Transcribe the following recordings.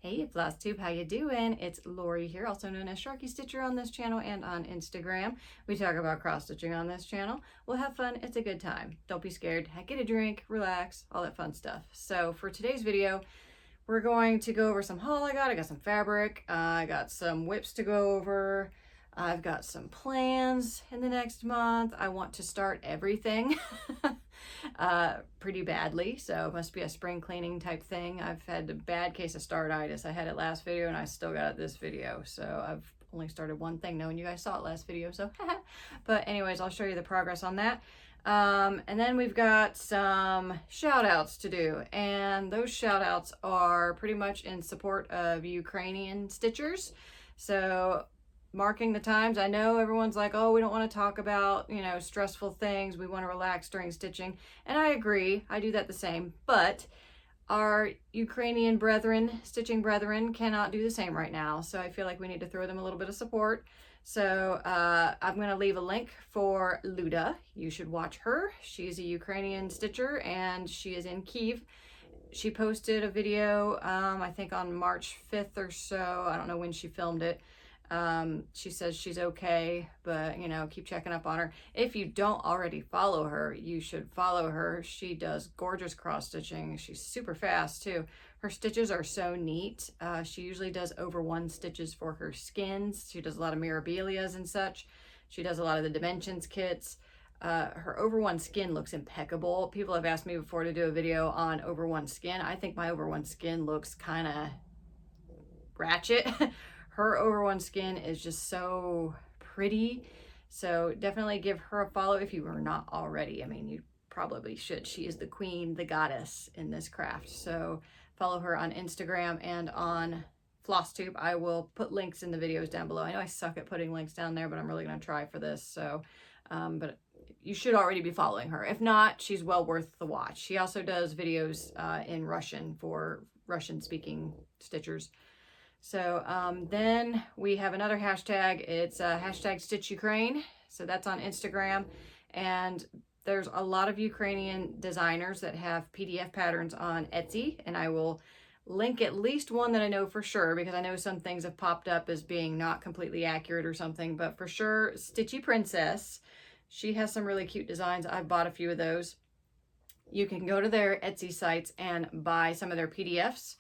Hey Flosstube, how you doing? It's Lori here, also known as Sharky Stitcher on this channel and on Instagram. We talk about cross-stitching on this channel. We'll have fun, it's a good time. Don't be scared, get a drink, relax, all that fun stuff. So for today's video, we're going to go over some haul I got some fabric, I got some whips to go over, I've got some plans in the next month. I want to start everything pretty badly, so it must be a spring cleaning type thing. I've had a bad case of startitis. I had it last video and I still got it this video, so I've only started one thing knowing you guys saw it last video, so but anyways, I'll show you the progress on that. And then we've got some shout outs to do, and those shout outs are pretty much in support of Ukrainian stitchers. So marking the times. I know everyone's like, oh, we don't want to talk about, you know, stressful things. We want to relax during stitching. And I agree. I do that the same. But our Ukrainian brethren, stitching brethren, cannot do the same right now. So I feel like we need to throw them a little bit of support. So I'm going to leave a link for Luda. You should watch her. She's a Ukrainian stitcher and she is in Kyiv. She posted a video, I think on March 5th or so. I don't know when she filmed it. She says she's okay, but you know, keep checking up on her. If you don't already follow her, you should follow her. She does gorgeous cross stitching. She's super fast too. Her stitches are so neat. She usually does over 1 stitches for her skins. She does a lot of mirabilias and such. She does a lot of the dimensions kits. Her over 1 skin looks impeccable. People have asked me before to do a video on over 1 skin. I think my over 1 skin looks kind of ratchet. Her over 1 skin is just so pretty. So definitely give her a follow if you are not already. I mean, you probably should. She is the queen, the goddess in this craft. So follow her on Instagram and on Flosstube. I will put links in the videos down below. I know I suck at putting links down there, but I'm really going to try for this. So, but you should already be following her. If not, she's well worth the watch. She also does videos in Russian for Russian-speaking stitchers. So then we have another hashtag. It's hashtag Stitch Ukraine. So that's on Instagram. And there's a lot of Ukrainian designers that have PDF patterns on Etsy. And I will link at least one that I know for sure, because I know some things have popped up as being not completely accurate or something. But for sure, Stitchy Princess, she has some really cute designs. I've bought a few of those. You can go to their Etsy sites and buy some of their PDFs.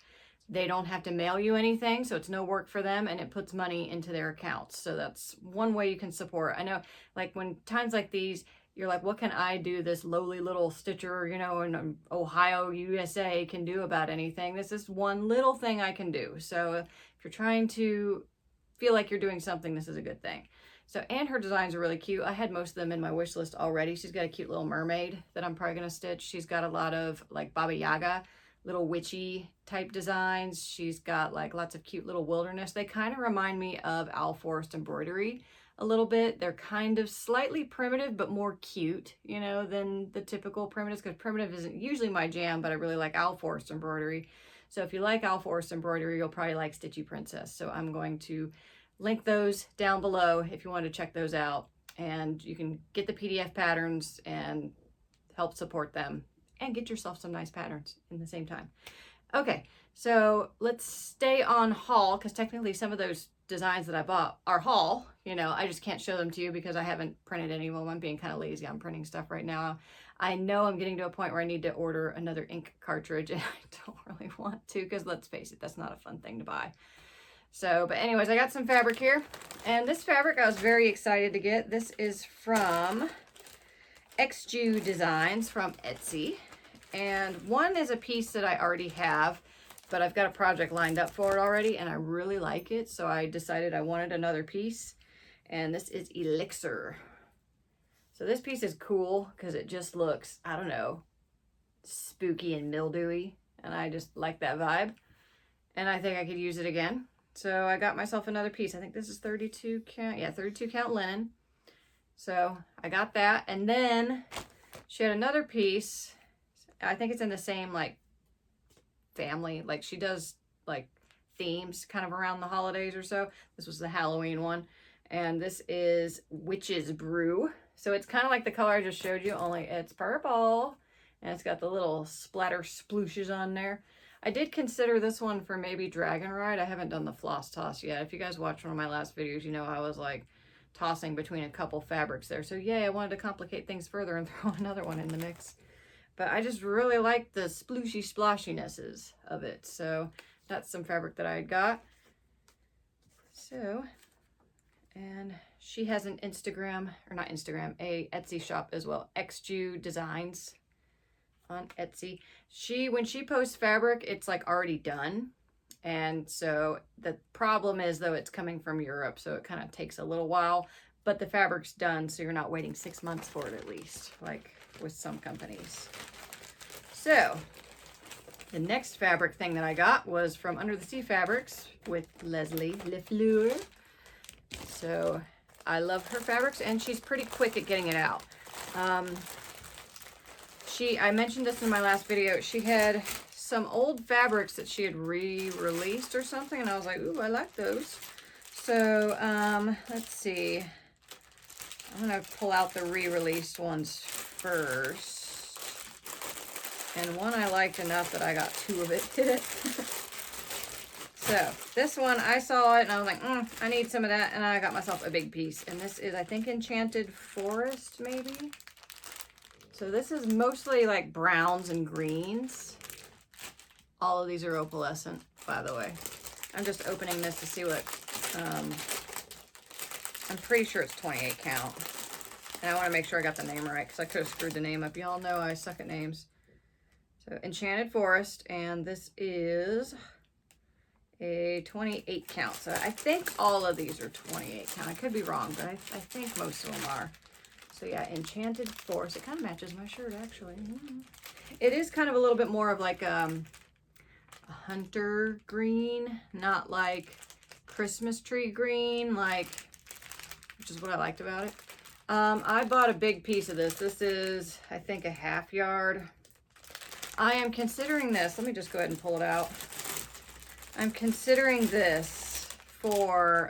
They don't have to mail you anything, so it's no work for them, and it puts money into their accounts. So that's one way you can support. I know, like, when times like these, you're like, what can I do, this lowly little stitcher, you know, in Ohio, USA, can do about anything? This is one little thing I can do. So if you're trying to feel like you're doing something, this is a good thing. So, and her designs are really cute. I had most of them in my wish list already. She's got a cute little mermaid that I'm probably going to stitch. She's got a lot of, like, Baba Yaga, little witchy type designs. She's got like lots of cute little wilderness. They kind of remind me of Owl Forest embroidery a little bit. They're kind of slightly primitive, but more cute, you know, than the typical primitives, because primitive isn't usually my jam, but I really like Owl Forest embroidery. So if you like Owl Forest embroidery, you'll probably like Stitchy Princess. So I'm going to link those down below if you want to check those out, and you can get the PDF patterns and help support them and get yourself some nice patterns in the same time. Okay, so let's stay on haul, because technically some of those designs that I bought are haul. You know, I just can't show them to you because I haven't printed any of them. I'm being kind of lazy on printing stuff right now. I know I'm getting to a point where I need to order another ink cartridge, and I don't really want to, because let's face it, that's not a fun thing to buy. So, but anyways, I got some fabric here, and this fabric I was very excited to get. This is from XJew Designs from Etsy, and one is a piece that I already have, but I've got a project lined up for it already, and I really like it, so I decided I wanted another piece, and this is Elixir. So this piece is cool because it just looks, I don't know, spooky and mildewy, and I just like that vibe, and I think I could use it again. So I got myself another piece. I think this is 32 count, yeah, 32 count linen. So I got that, and then she had another piece. I think it's in the same like family. Like she does like themes kind of around the holidays or so. This was the Halloween one, and this is Witch's Brew. So it's kind of like the color I just showed you, only it's purple, and it's got the little splatter splooshes on there. I did consider this one for maybe Dragon Ride. I haven't done the floss toss yet. If you guys watched one of my last videos, you know I was like tossing between a couple fabrics there. So yay, I wanted to complicate things further and throw another one in the mix. But I just really like the splooshy splashinesses of it. So that's some fabric that I had got. So, and she has an Instagram, or not Instagram, a Etsy shop as well. XJU Designs on Etsy. When she posts fabric, it's like already done. And so the problem is though, it's coming from Europe. So it kind of takes a little while, but the fabric's done. So you're not waiting 6 months for it at least, like with some companies. So the next fabric thing that I got was from Under the Sea Fabrics with Lefleur. So I love her fabrics and she's pretty quick at getting it out. I mentioned this in my last video. She had some old fabrics that she had re-released or something, and I was like, ooh, I like those. So let's see. I'm gonna pull out the re-released ones first. And one I liked enough that I got 2 of it. So this one, I saw it and I was like, I need some of that. And I got myself a big piece. And this is, I think, Enchanted Forest, maybe. So this is mostly like browns and greens. All of these are opalescent, by the way. I'm just opening this to see what, I'm pretty sure it's 28 count. And I want to make sure I got the name right because I could have screwed the name up. Y'all know I suck at names. So Enchanted Forest, and this is a 28 count. So I think all of these are 28 count. I could be wrong, but I think most of them are. So yeah, Enchanted Forest. It kind of matches my shirt, actually. It is kind of a little bit more of like a hunter green, not like Christmas tree green, which is what I liked about it. I bought a big piece of this. This is, I think, a 1/2 yard. I am considering this. Let me just go ahead and pull it out. I'm considering this for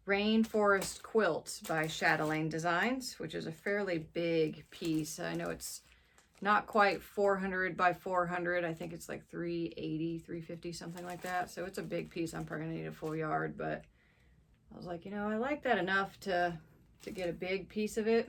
Rainforest Quilts by Chatelaine Designs, which is a fairly big piece. I know it's not quite 400 by 400. I think it's like 380, 350, something like that. So it's a big piece. I'm probably gonna need a full yard, but I was like, you know, I like that enough to get a big piece of it.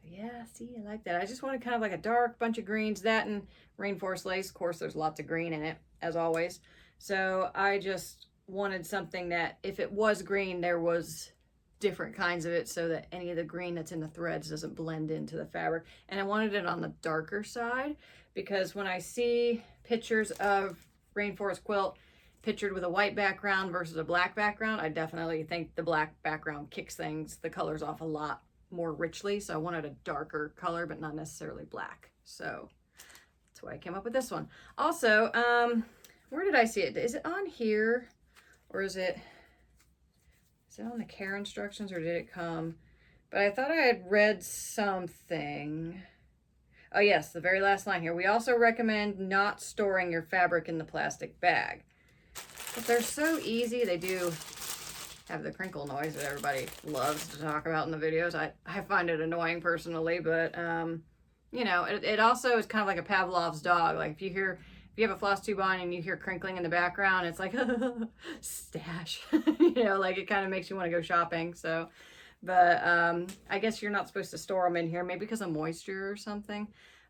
Yeah, see, I like that. I just wanted kind of like a dark bunch of greens, that and Rainforest lace. Of course, there's lots of green in it, as always. So I just wanted something that if it was green, there was different kinds of it so that any of the green that's in the threads doesn't blend into the fabric. And I wanted it on the darker side because when I see pictures of Rainforest quilt pictured with a white background versus a black background, I definitely think the black background kicks the colors off a lot more richly. So I wanted a darker color, but not necessarily black. So that's why I came up with this one. Also, where did I see it? Is it on here or is it on the care instructions or did it come? But I thought I had read something. Oh yes, the very last line here. We also recommend not storing your fabric in the plastic bag. But they're so easy. They do have the crinkle noise that everybody loves to talk about in the videos. I find it annoying personally, but you know, it also is kind of like a Pavlov's dog. Like if you have a floss tube on and you hear crinkling in the background, it's like stash. You know, like it kind of makes you want to go shopping. So, but I guess you're not supposed to store them in here, maybe because of moisture or something.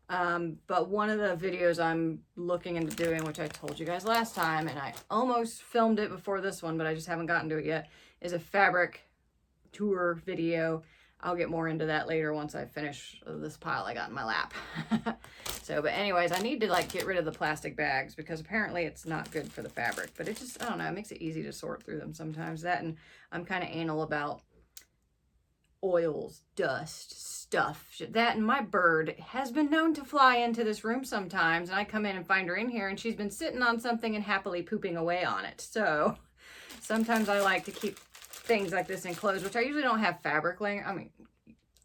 But one of the videos I'm looking into doing, which I told you guys last time, and I almost filmed it before this one, but I just haven't gotten to it yet, is a fabric tour video. I'll get more into that later once I finish this pile I got in my lap. So, but anyways, I need to like get rid of the plastic bags because apparently it's not good for the fabric, but it just, I don't know, it makes it easy to sort through them sometimes. That, and I'm kind of anal about oils, dust, stuff. That and my bird has been known to fly into this room sometimes, and I come in and find her in here and she's been sitting on something and happily pooping away on it. So sometimes I like to keep things like this enclosed, which I usually don't have fabric laying. I mean,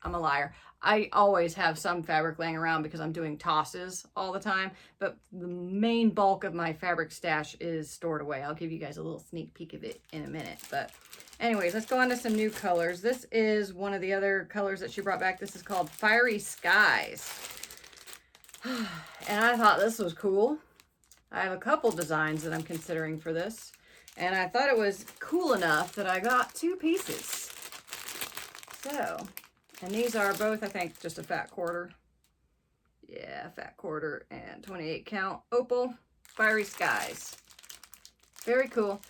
I'm a liar. I always have some fabric laying around because I'm doing tosses all the time, but the main bulk of my fabric stash is stored away. I'll give you guys a little sneak peek of it in a minute. But anyways, let's go on to some new colors. This is one of the other colors that she brought back. This is called Fiery Skies. And I thought this was cool. I have a couple designs that I'm considering for this. And I thought it was cool enough that I got 2 pieces. So, and these are both, I think, just a fat quarter. Yeah, fat quarter and 28 count opal fiery skies. Very cool.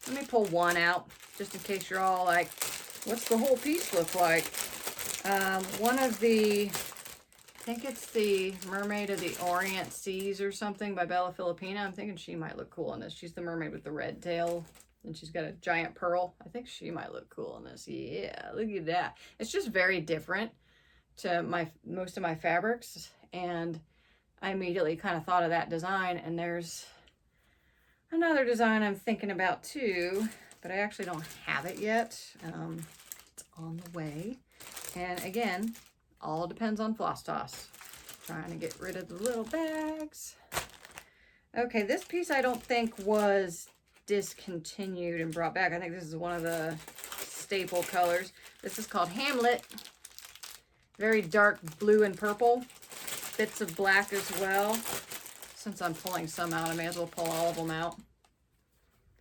Let me pull one out just in case you're all like, what's the whole piece look like? One of the, I think it's the Mermaid of the Orient Seas or something by Bella Filipina. I'm thinking she might look cool in this. She's the mermaid with the red tail and she's got a giant pearl. I think she might look cool in this. Yeah, look at that. It's just very different to most of my fabrics, and I immediately kind of thought of that design. And there's another design I'm thinking about too, but I actually don't have it yet. It's on the way. And again, all depends on Floss Toss. Trying to get rid of the little bags. Okay, this piece I don't think was discontinued and brought back. I think this is one of the staple colors. This is called Hamlet. Very dark blue and purple. Bits of black as well. Since I'm pulling some out, I may as well pull all of them out.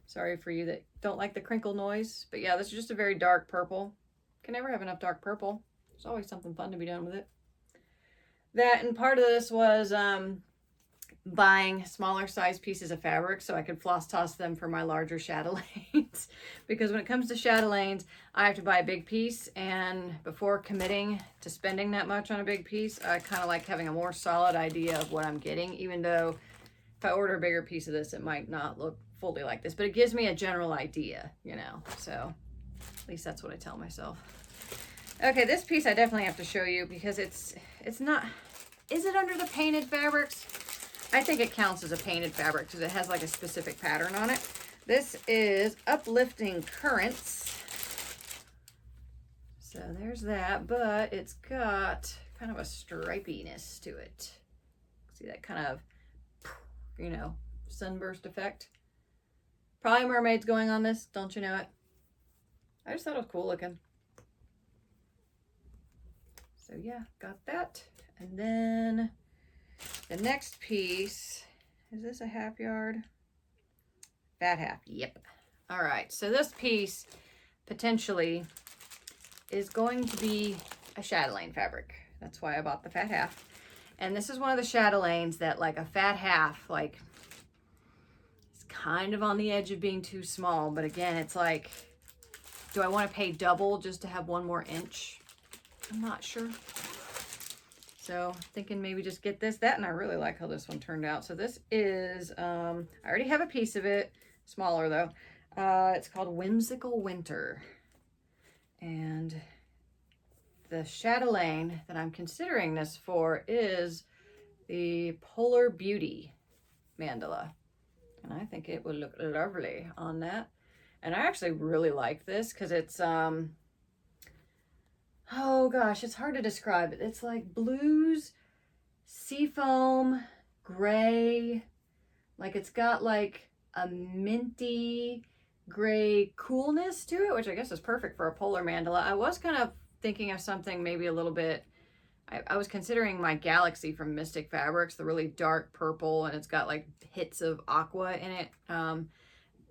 Sorry for you that don't like the crinkle noise. But yeah, this is just a very dark purple. Can never have enough dark purple. There's always something fun to be done with it. That, and part of this was buying smaller size pieces of fabric so I could floss toss them for my larger chatelaines. Because when it comes to chatelaines, I have to buy a big piece, and before committing to spending that much on a big piece, I kind of like having a more solid idea of what I'm getting, even though if I order a bigger piece of this, it might not look fully like this, but it gives me a general idea, you know, so at least that's what I tell myself. Okay, this piece I definitely have to show you because it's not, is it under the painted fabrics? I think it counts as a painted fabric because it has like a specific pattern on it. This is Uplifting Currents. So there's that, but it's got kind of a stripiness to it. See that kind of, you know, sunburst effect. Probably mermaids going on this, don't you know it? I just thought it was cool looking. So yeah, got that. And then the next piece, is this a half yard? Fat half, yep. All right, so this piece potentially is going to be a chatelaine fabric. That's why I bought the fat half. And this is one of the chatelaines that like a fat half, like it's kind of on the edge of being too small. But again, it's like, do I want to pay double just to have 1 more inch? I'm not sure. So thinking maybe just get that, and I really like how this one turned out. So this is, I already have a piece of it, smaller though. It's called Whimsical Winter. And the chatelaine that I'm considering this for is the Polar Beauty mandala. And I think it would look lovely on that. And I actually really like this because it's, oh gosh, it's hard to describe it. It's like blues, seafoam, gray. Like it's got like a minty gray coolness to it, which I guess is perfect for a polar mandala. I was kind of thinking of something maybe a little bit, I was considering my Galaxy from Mystic Fabrics, the really dark purple, and it's got like hits of aqua in it.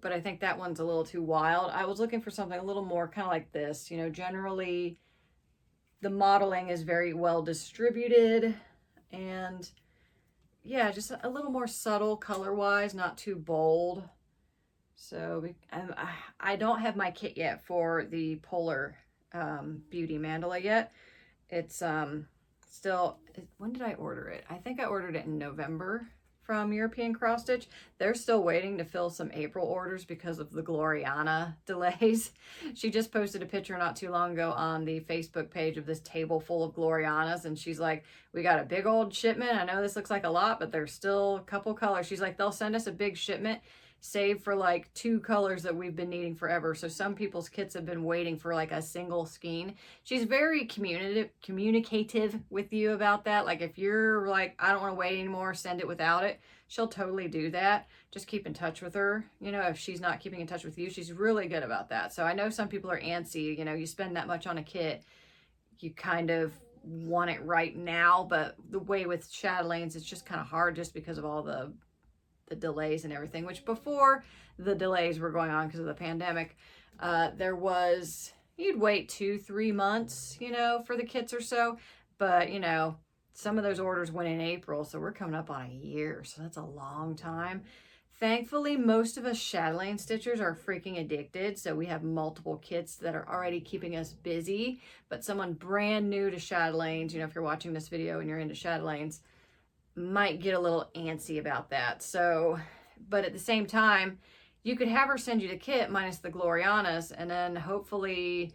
But I think that one's a little too wild. I was looking for something a little more kind of like this, you know, generally the modeling is very well distributed, and yeah, just a little more subtle color wise, not too bold. So I don't have my kit yet for the Polar Beauty mandala yet. It's still, when did I order it? I think I ordered it in November from European Cross Stitch. They're still waiting to fill some April orders because of the Gloriana delays. She just posted a picture not too long ago on the Facebook page of this table full of Glorianas, and she's like, we got a big old shipment. I know this looks like a lot, but there's still a couple colors. She's like, they'll send us a big shipment save for like 2 colors that we've been needing forever. So some people's kits have been waiting for like a single skein. She's very communicative with you about that. Like if you're like, I don't want to wait anymore, send it without it, she'll totally do that. Just keep in touch with her. You know, if she's not keeping in touch with you, she's really good about that. So I know some people are antsy, you know, you spend that much on a kit, you kind of want it right now, but the way with Chatelaines, it's just kind of hard just because of all the delays and everything, which before the delays were going on because of the pandemic, there was, you'd wait 2-3 months, you know, for the kits or so, but you know, some of those orders went in April, so we're coming up on a year, so that's a long time. Thankfully, most of us Chatelaine stitchers are freaking addicted, so we have multiple kits that are already keeping us busy. But someone brand new to Chatelaines, you know, if you're watching this video and you're into Chatelaines, might get a little antsy about that. So, but at the same time, you could have her send you the kit minus the Glorianas, and then hopefully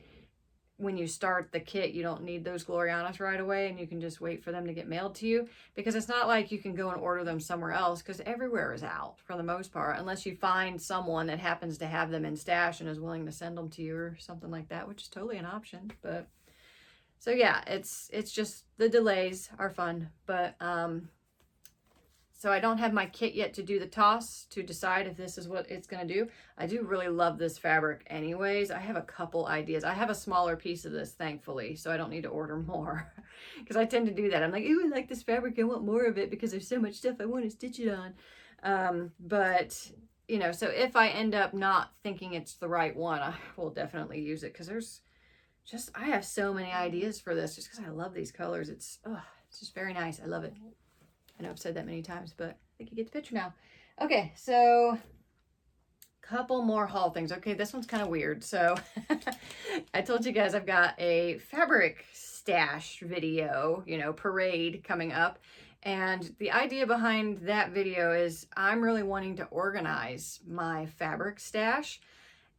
when you start the kit, you don't need those Glorianas right away, and you can just wait for them to get mailed to you, because it's not like you can go and order them somewhere else, because everywhere is out for the most part, unless you find someone that happens to have them in stash and is willing to send them to you or something like that, which is totally an option. But so yeah, it's just the delays are fun. But so I don't have my kit yet to do the toss to decide if this is what it's going to do. I do really love this fabric anyways. I have a couple ideas. I have a smaller piece of this, thankfully, so I don't need to order more. Because I tend to do that. I'm like, ooh, I like this fabric. I want more of it because there's so much stuff I want to stitch it on. But, you know, so if I end up not thinking it's the right one, I will definitely use it. Because there's just, I have so many ideas for this just because I love these colors. It's just very nice. I love it. I know I've said that many times, but I think you get the picture now. Okay, so couple more haul things. Okay, this one's kind of weird. So I told you guys I've got a fabric stash video, you know, parade coming up. And the idea behind that video is I'm really wanting to organize my fabric stash.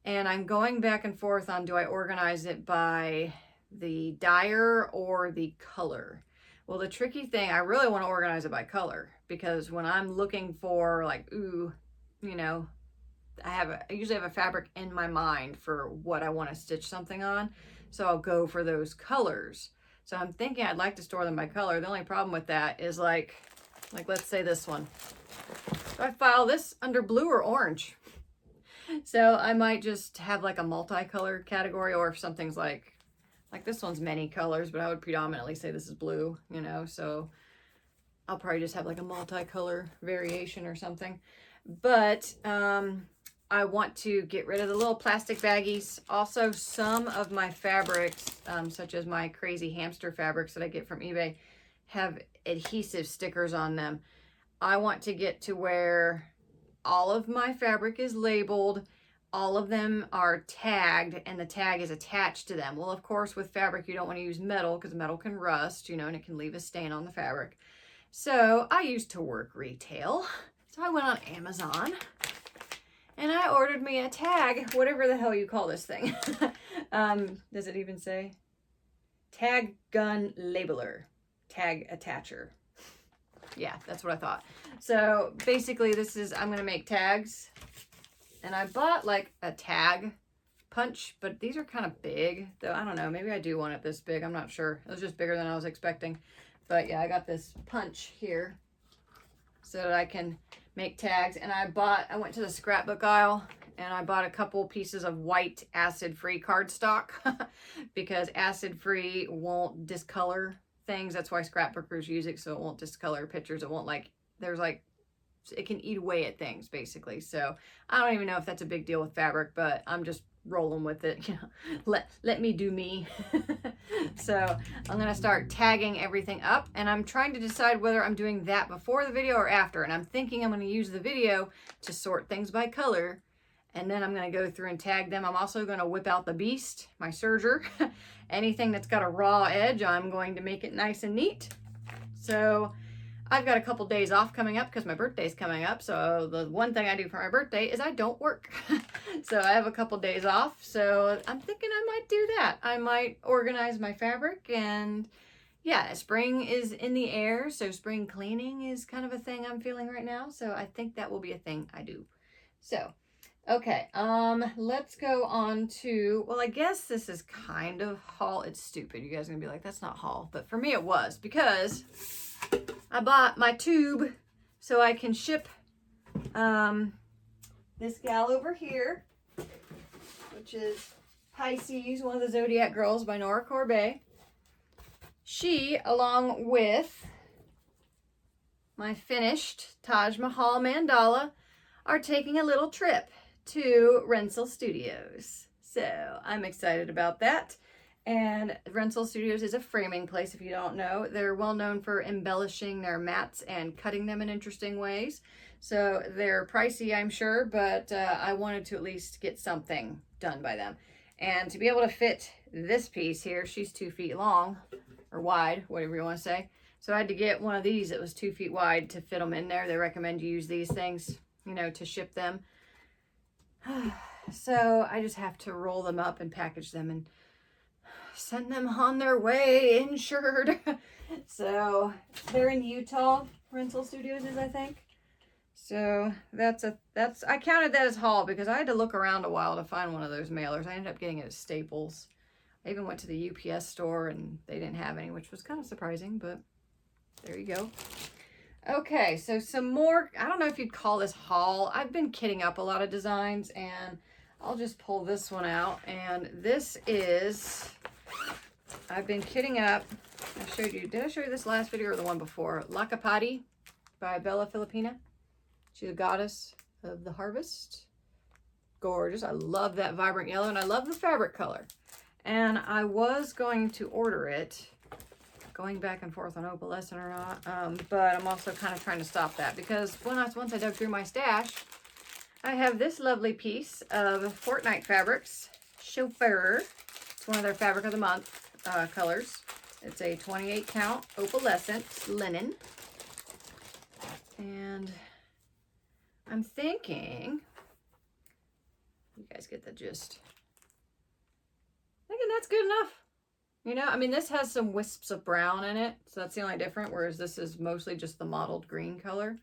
And I'm going back and forth on, do I organize it by the dyer or the color? Well, the tricky thing, I really want to organize it by color, because when I'm looking for like, ooh, you know, I usually have a fabric in my mind for what I want to stitch something on. So I'll go for those colors. So I'm thinking I'd like to store them by color. The only problem with that is like let's say this one. Do I file this under blue or orange? So I might just have like a multicolor category, or if something's like this one's many colors, but I would predominantly say this is blue, you know, so I'll probably just have like a multicolor variation or something. But I want to get rid of the little plastic baggies. Also, some of my fabrics, such as my crazy hamster fabrics that I get from eBay, have adhesive stickers on them. I want to get to where all of my fabric is labeled, all of them are tagged, and the tag is attached to them. Well, of course, with fabric, you don't want to use metal because metal can rust, you know, and it can leave a stain on the fabric. So I used to work retail. So I went on Amazon and I ordered me a tag, whatever the hell you call this thing. Does it even say? Tag gun labeler, tag attacher. Yeah, that's what I thought. So basically this is, I'm going to make tags. And I bought like a tag punch, but these are kind of big, though. I don't know, maybe I do want it this big. I'm not sure. It was just bigger than I was expecting. But yeah, I got this punch here so that I can make tags. And I went to the scrapbook aisle and I bought a couple pieces of white acid-free cardstock because acid-free won't discolor things. That's why scrapbookers use it, so it won't discolor pictures. It won't it can eat away at things, basically. So I don't even know if that's a big deal with fabric, but I'm just rolling with it. You know, let me do me. So I'm gonna start tagging everything up, and I'm trying to decide whether I'm doing that before the video or after. And I'm thinking I'm gonna use the video to sort things by color, and then I'm gonna go through and tag them. I'm also gonna whip out the beast, my serger. Anything that's got a raw edge, I'm going to make it nice and neat. So I've got a couple days off coming up because my birthday's coming up. So the one thing I do for my birthday is I don't work. So I have a couple days off. So I'm thinking I might do that. I might organize my fabric, and yeah, spring is in the air. So spring cleaning is kind of a thing I'm feeling right now. So I think that will be a thing I do. So, okay, let's go on to, well, I guess this is kind of haul. It's stupid. You guys are gonna be like, that's not haul. But for me it was, because I bought my tube so I can ship this gal over here, which is Pisces, one of the Zodiac Girls by Nora Corbet. she, along with my finished Taj Mahal mandala, are taking a little trip to Rensselaer Studios. So I'm excited about that. And Rensselaer Studios is a framing place, if you don't know. They're well known for embellishing their mats and cutting them in interesting ways. So they're pricey, I'm sure, but I wanted to at least get something done by them. And to be able to fit this piece here, she's 2 feet long, or wide, whatever you want to say. So I had to get one of these that was 2 feet wide to fit them in there. They recommend you use these things, you know, to ship them. So I just have to roll them up and package them and send them on their way insured. So they're in Utah, Rensselaer Studios is, I think. So I counted that as haul because I had to look around a while to find one of those mailers. I ended up getting it at Staples. I even went to the UPS store and they didn't have any, which was kind of surprising, but there you go. Okay, so some more, I don't know if you'd call this haul. I've been kitting up a lot of designs and I'll just pull this one out. And this is, I've been kitting up, did I show you this last video or the one before? Lakapati by Bella Filipina. She's a goddess of the harvest. Gorgeous. I love that vibrant yellow and I love the fabric color. And I was going to order it, going back and forth on opalescent or not, but I'm also kind of trying to stop that because once I dug through my stash, I have this lovely piece of Fortnite Fabrics Chauffeur. It's one of their Fabric of the Month colors. It's a 28 count opalescent linen. And I'm thinking, you guys get the gist. Thinking that's good enough. You know, I mean, this has some wisps of brown in it, so that's the only difference, whereas this is mostly just the mottled green color.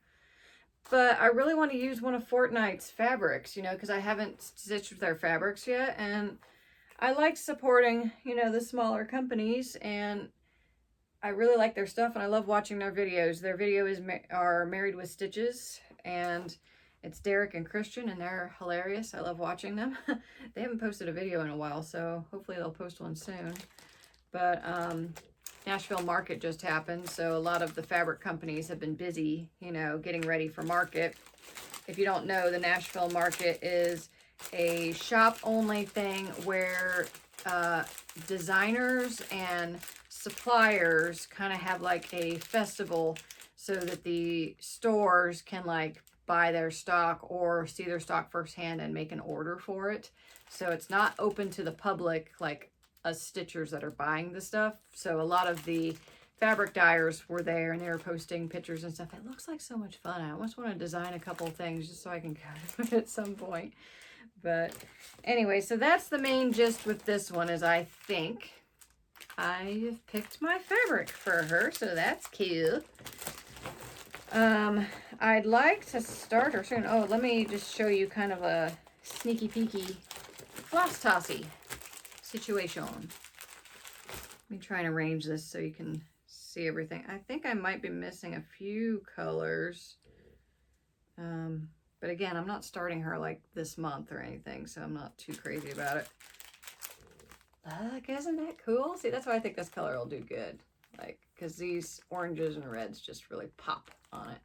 But I really want to use one of Fortnite's fabrics, you know, because I haven't stitched their fabrics yet, and I like supporting, you know, the smaller companies, and I really like their stuff, and I love watching their videos. Their videos are Married with Stitches, and it's Derek and Christian, and they're hilarious. I love watching them. They haven't posted a video in a while, so hopefully they'll post one soon. But Nashville Market just happened, so a lot of the fabric companies have been busy, you know, getting ready for market. If you don't know, the Nashville Market is a shop-only thing where designers and suppliers kind of have like a festival so that the stores can like buy their stock or see their stock firsthand and make an order for it. So it's not open to the public like us stitchers that are buying the stuff. So a lot of the fabric dyers were there and they were posting pictures and stuff. It looks like so much fun. I almost want to design a couple of things just so I can go to it at some point. But anyway, so that's the main gist with this one is I think I've picked my fabric for her, so that's cute. I'd like to start her soon. Oh, let me just show you kind of a sneaky peeky floss tossy situation. Let me try and arrange this so you can see everything. I think I might be missing a few colors. But again, I'm not starting her like this month or anything, so I'm not too crazy about it. Look, isn't that cool? See, that's why I think this color will do good. Like, because these oranges and reds just really pop on it.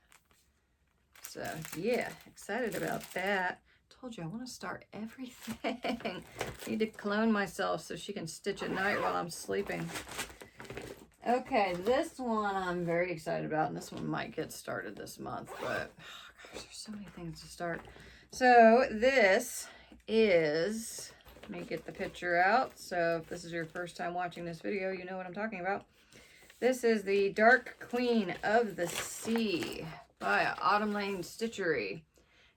So, yeah, excited about that. Told you I want to start everything. Need to clone myself so she can stitch at night while I'm sleeping. Okay, this one I'm very excited about, and this one might get started this month, but oh gosh, there's so many things to start. So this is, let me get the picture out. So if this is your first time watching this video, you know what I'm talking about. This is the Dark Queen of the Sea by Autumn Lane Stitchery.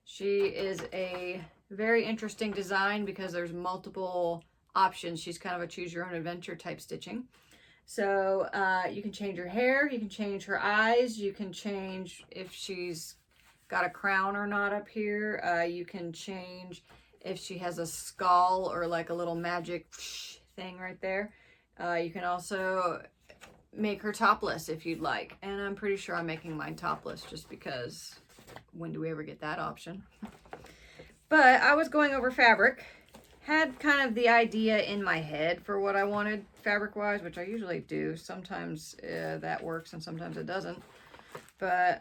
She is a very interesting design because there's multiple options. She's kind of a choose your own adventure type stitching. So you can change her hair, you can change her eyes, you can change if she's got a crown or not up here. You can change if she has a skull or like a little magic thing right there. You can also make her topless if you'd like. And I'm pretty sure I'm making mine topless just because when do we ever get that option? But I was going over fabric, had kind of the idea in my head for what I wanted fabric-wise, which I usually do. Sometimes that works and sometimes it doesn't. But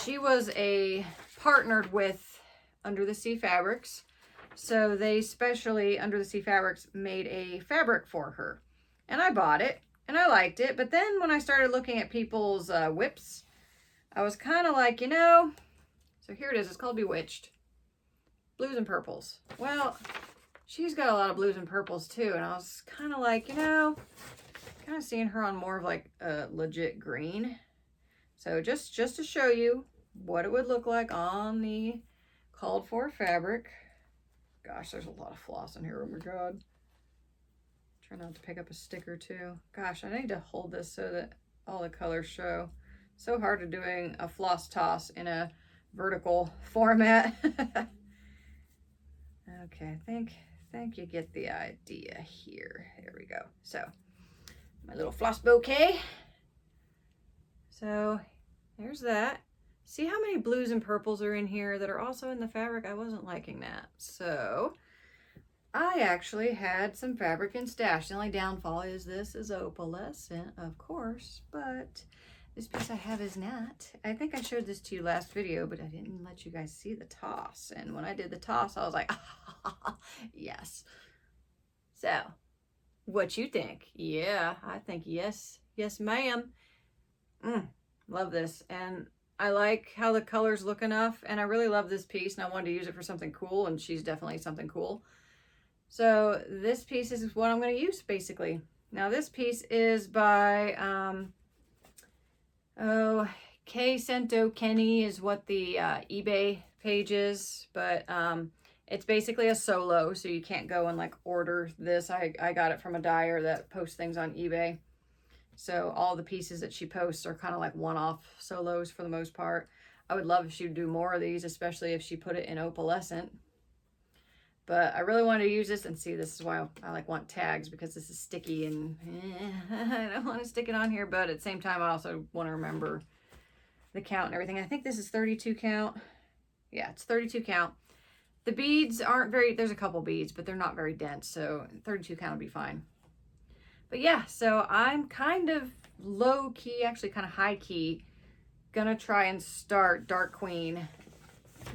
she was partnered with Under the Sea Fabrics. So they specially, Under the Sea Fabrics, made a fabric for her. And I bought it and I liked it. But then when I started looking at people's whips, I was kind of like, you know, so here it is. It's called Bewitched. Blues and purples. Well, she's got a lot of blues and purples too. And I was kind of like, you know, kind of seeing her on more of like a legit green. So just to show you what it would look like on the called for fabric. Gosh, there's a lot of floss in here. Oh my God. Try not to pick up a sticker too. Gosh, I need to hold this so that all the colors show. So hard to doing a floss toss in a vertical format. Okay, I think you get the idea here. There we go. So, my little floss bouquet. So, there's that. See how many blues and purples are in here that are also in the fabric? I wasn't liking that. So, I actually had some fabric in stash. The only downfall is this is opalescent, of course, but this piece I have is not. I think I showed this to you last video, but I didn't let you guys see the toss. And when I did the toss, I was like, yes. So, what you think? Yeah, I think yes. Yes, ma'am. Love this. And I like how the colors look enough. And I really love this piece. And I wanted to use it for something cool. And she's definitely something cool. So, this piece is what I'm going to use, basically. Now, this piece is by... K Cento Kenny is what the eBay page is, but it's basically a solo, so you can't go and like order this. I got it from a dyer that posts things on eBay. So all the pieces that she posts are kind of like one-off solos for the most part. I would love if she would do more of these, especially if she put it in opalescent. But I really wanted to use this, and see, this is why I like want tags, because this is sticky and I don't want to stick it on here, but at the same time I also want to remember the count and everything. I think this is 32 count. Yeah, it's 32 count. The beads aren't very, there's a couple beads, but they're not very dense, so 32 count would be fine. But yeah, so I'm kind of low key, actually kind of high key, gonna try and start Dark Queen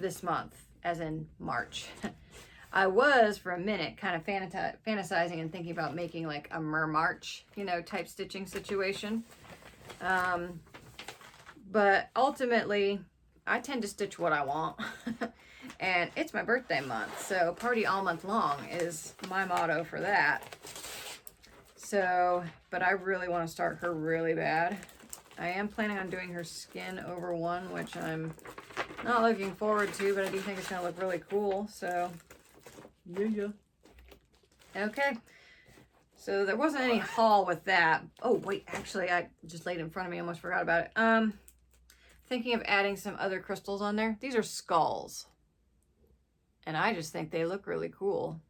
this month, as in March. I was, for a minute, kind of fantasizing and thinking about making like a March, you know, type stitching situation. But ultimately, I tend to stitch what I want. And it's my birthday month, so party all month long is my motto for that. So, but I really want to start her really bad. I am planning on doing her skin over one, which I'm not looking forward to, but I do think it's going to look really cool, so... Yeah. Okay. So there wasn't any haul with that. Oh, wait, actually, I just laid it in front of me. I almost forgot about it. Thinking of adding some other crystals on there. These are skulls. And I just think they look really cool.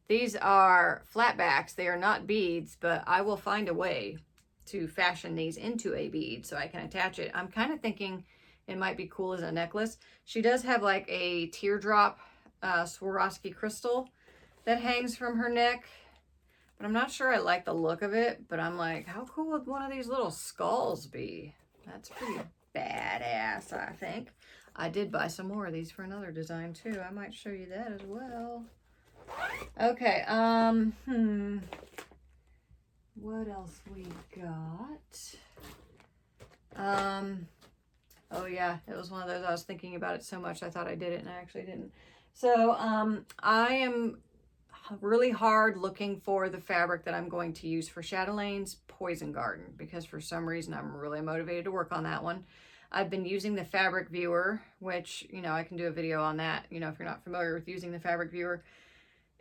These are flatbacks. They are not beads, but I will find a way to fashion these into a bead so I can attach it. I'm kind of thinking it might be cool as a necklace. She does have like a teardrop Swarovski crystal that hangs from her neck, but I'm not sure I like the look of it. But I'm like, how cool would one of these little skulls be? That's pretty badass, I think. I did buy some more of these for another design too. I might show you that as well. Okay, what else we got? Oh yeah, it was one of those, I was thinking about it so much I thought I did it and I actually didn't. So I am really hard looking for the fabric that I'm going to use for Chatelaine's Poison Garden, because for some reason I'm really motivated to work on that one. I've been using the fabric viewer, which, you know, I can do a video on that, you know, if you're not familiar with using the fabric viewer.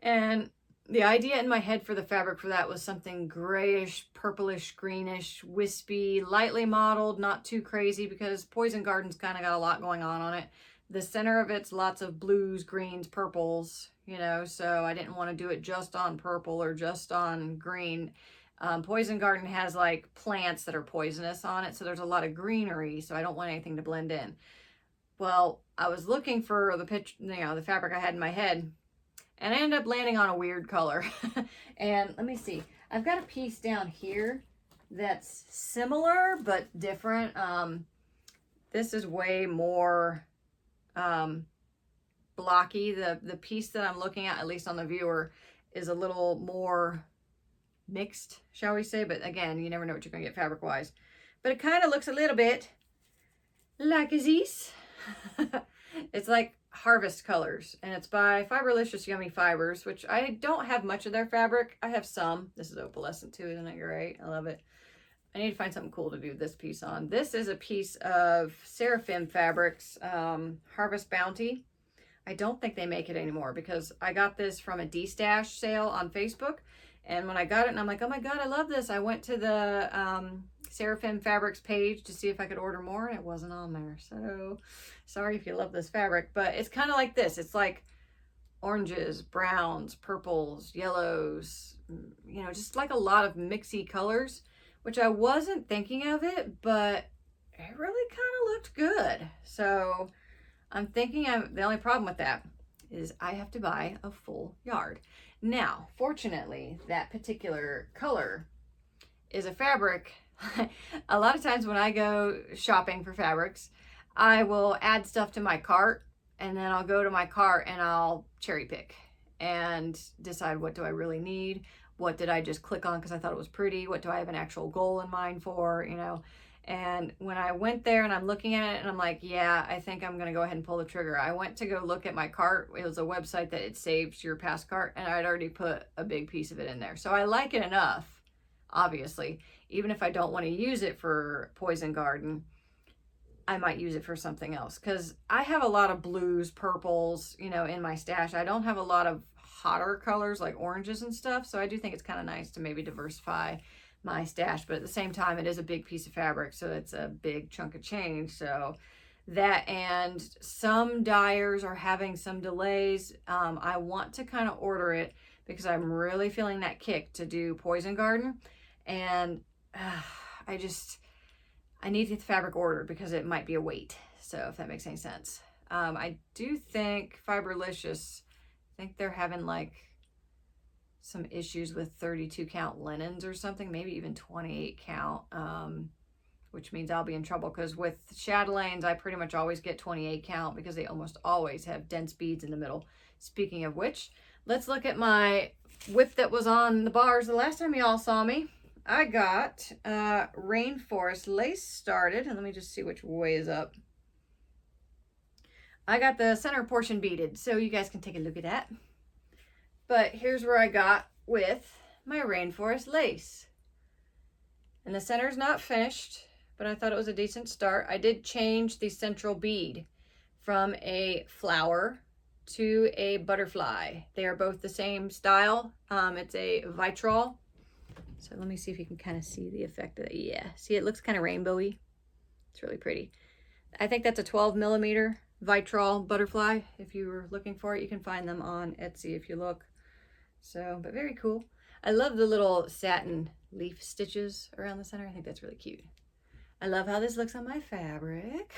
And the idea in my head for the fabric for that was something grayish, purplish, greenish, wispy, lightly mottled, not too crazy, because Poison Garden's kind of got a lot going on it. The center of it's lots of blues, greens, purples, you know, so I didn't want to do it just on purple or just on green. Poison Garden has like plants that are poisonous on it, so there's a lot of greenery, so I don't want anything to blend in. Well, I was looking for the picture, you know, the fabric I had in my head, And I ended up landing on a weird color. And let me see. I've got a piece down here that's similar but different. This is way more blocky. The piece that I'm looking at least on the viewer, is a little more mixed, shall we say. But again, you never know what you're going to get fabric-wise. But it kind of looks a little bit like this. It's like Harvest Colors, and it's by Fiberlicious Yummy Fibers, which I don't have much of their fabric. I have some. This is opalescent too, isn't it great? I love it. I need to find something cool to do this piece on. This is a piece of Seraphim Fabrics, Harvest Bounty. I don't think they make it anymore, because I got this from a D-Stash sale on Facebook. And when I got it, and I'm like, oh my God, I love this. I went to the Seraphim Fabrics page to see if I could order more, and it wasn't on there. So sorry if you love this fabric, but it's kind of like this. It's like oranges, browns, purples, yellows, you know, just like a lot of mixy colors, which I wasn't thinking of it, but it really kind of looked good. So I'm thinking the only problem with that is I have to buy a full yard. Now, fortunately, that particular color is a fabric. A lot of times when I go shopping for fabrics, I will add stuff to my cart, and then I'll go to my cart and I'll cherry pick and decide, what do I really need? What did I just click on because I thought it was pretty? What do I have an actual goal in mind for, you know? And when I went there and I'm looking at it and I'm like, yeah, I think I'm going to go ahead and pull the trigger. I went to go look at my cart. It was a website that it saves your past cart, and I'd already put a big piece of it in there. So I like it enough, obviously. Even if I don't want to use it for Poison Garden, I might use it for something else, because I have a lot of blues, purples, you know, in my stash. I don't have a lot of hotter colors like oranges and stuff. So I do think it's kind of nice to maybe diversify my stash, but at the same time, it is a big piece of fabric, so it's a big chunk of change. So that, and some dyers are having some delays. I want to kind of order it because I'm really feeling that kick to do Poison Garden, and I need to get the fabric ordered because it might be a wait. So if that makes any sense. I do think Fiberlicious, I think they're having like some issues with 32 count linens or something, maybe even 28 count, which means I'll be in trouble, because with Chatelaines, I pretty much always get 28 count because they almost always have dense beads in the middle. Speaking of which, let's look at my whip that was on the bars the last time y'all saw me. I got Rainforest lace started, and let me just see which way is up. I got the center portion beaded, so you guys can take a look at that. But here's where I got with my Rainforest lace. And the center's not finished, but I thought it was a decent start. I did change the central bead from a flower to a butterfly. They are both the same style. It's a vitrol. So let me see if you can kind of see the effect of it. Yeah, see, it looks kind of rainbowy. It's really pretty. I think that's a 12 millimeter vitrol butterfly. If you were looking for it, you can find them on Etsy if you look. So, but very cool. I love the little satin leaf stitches around the center. I think that's really cute. I love how this looks on my fabric.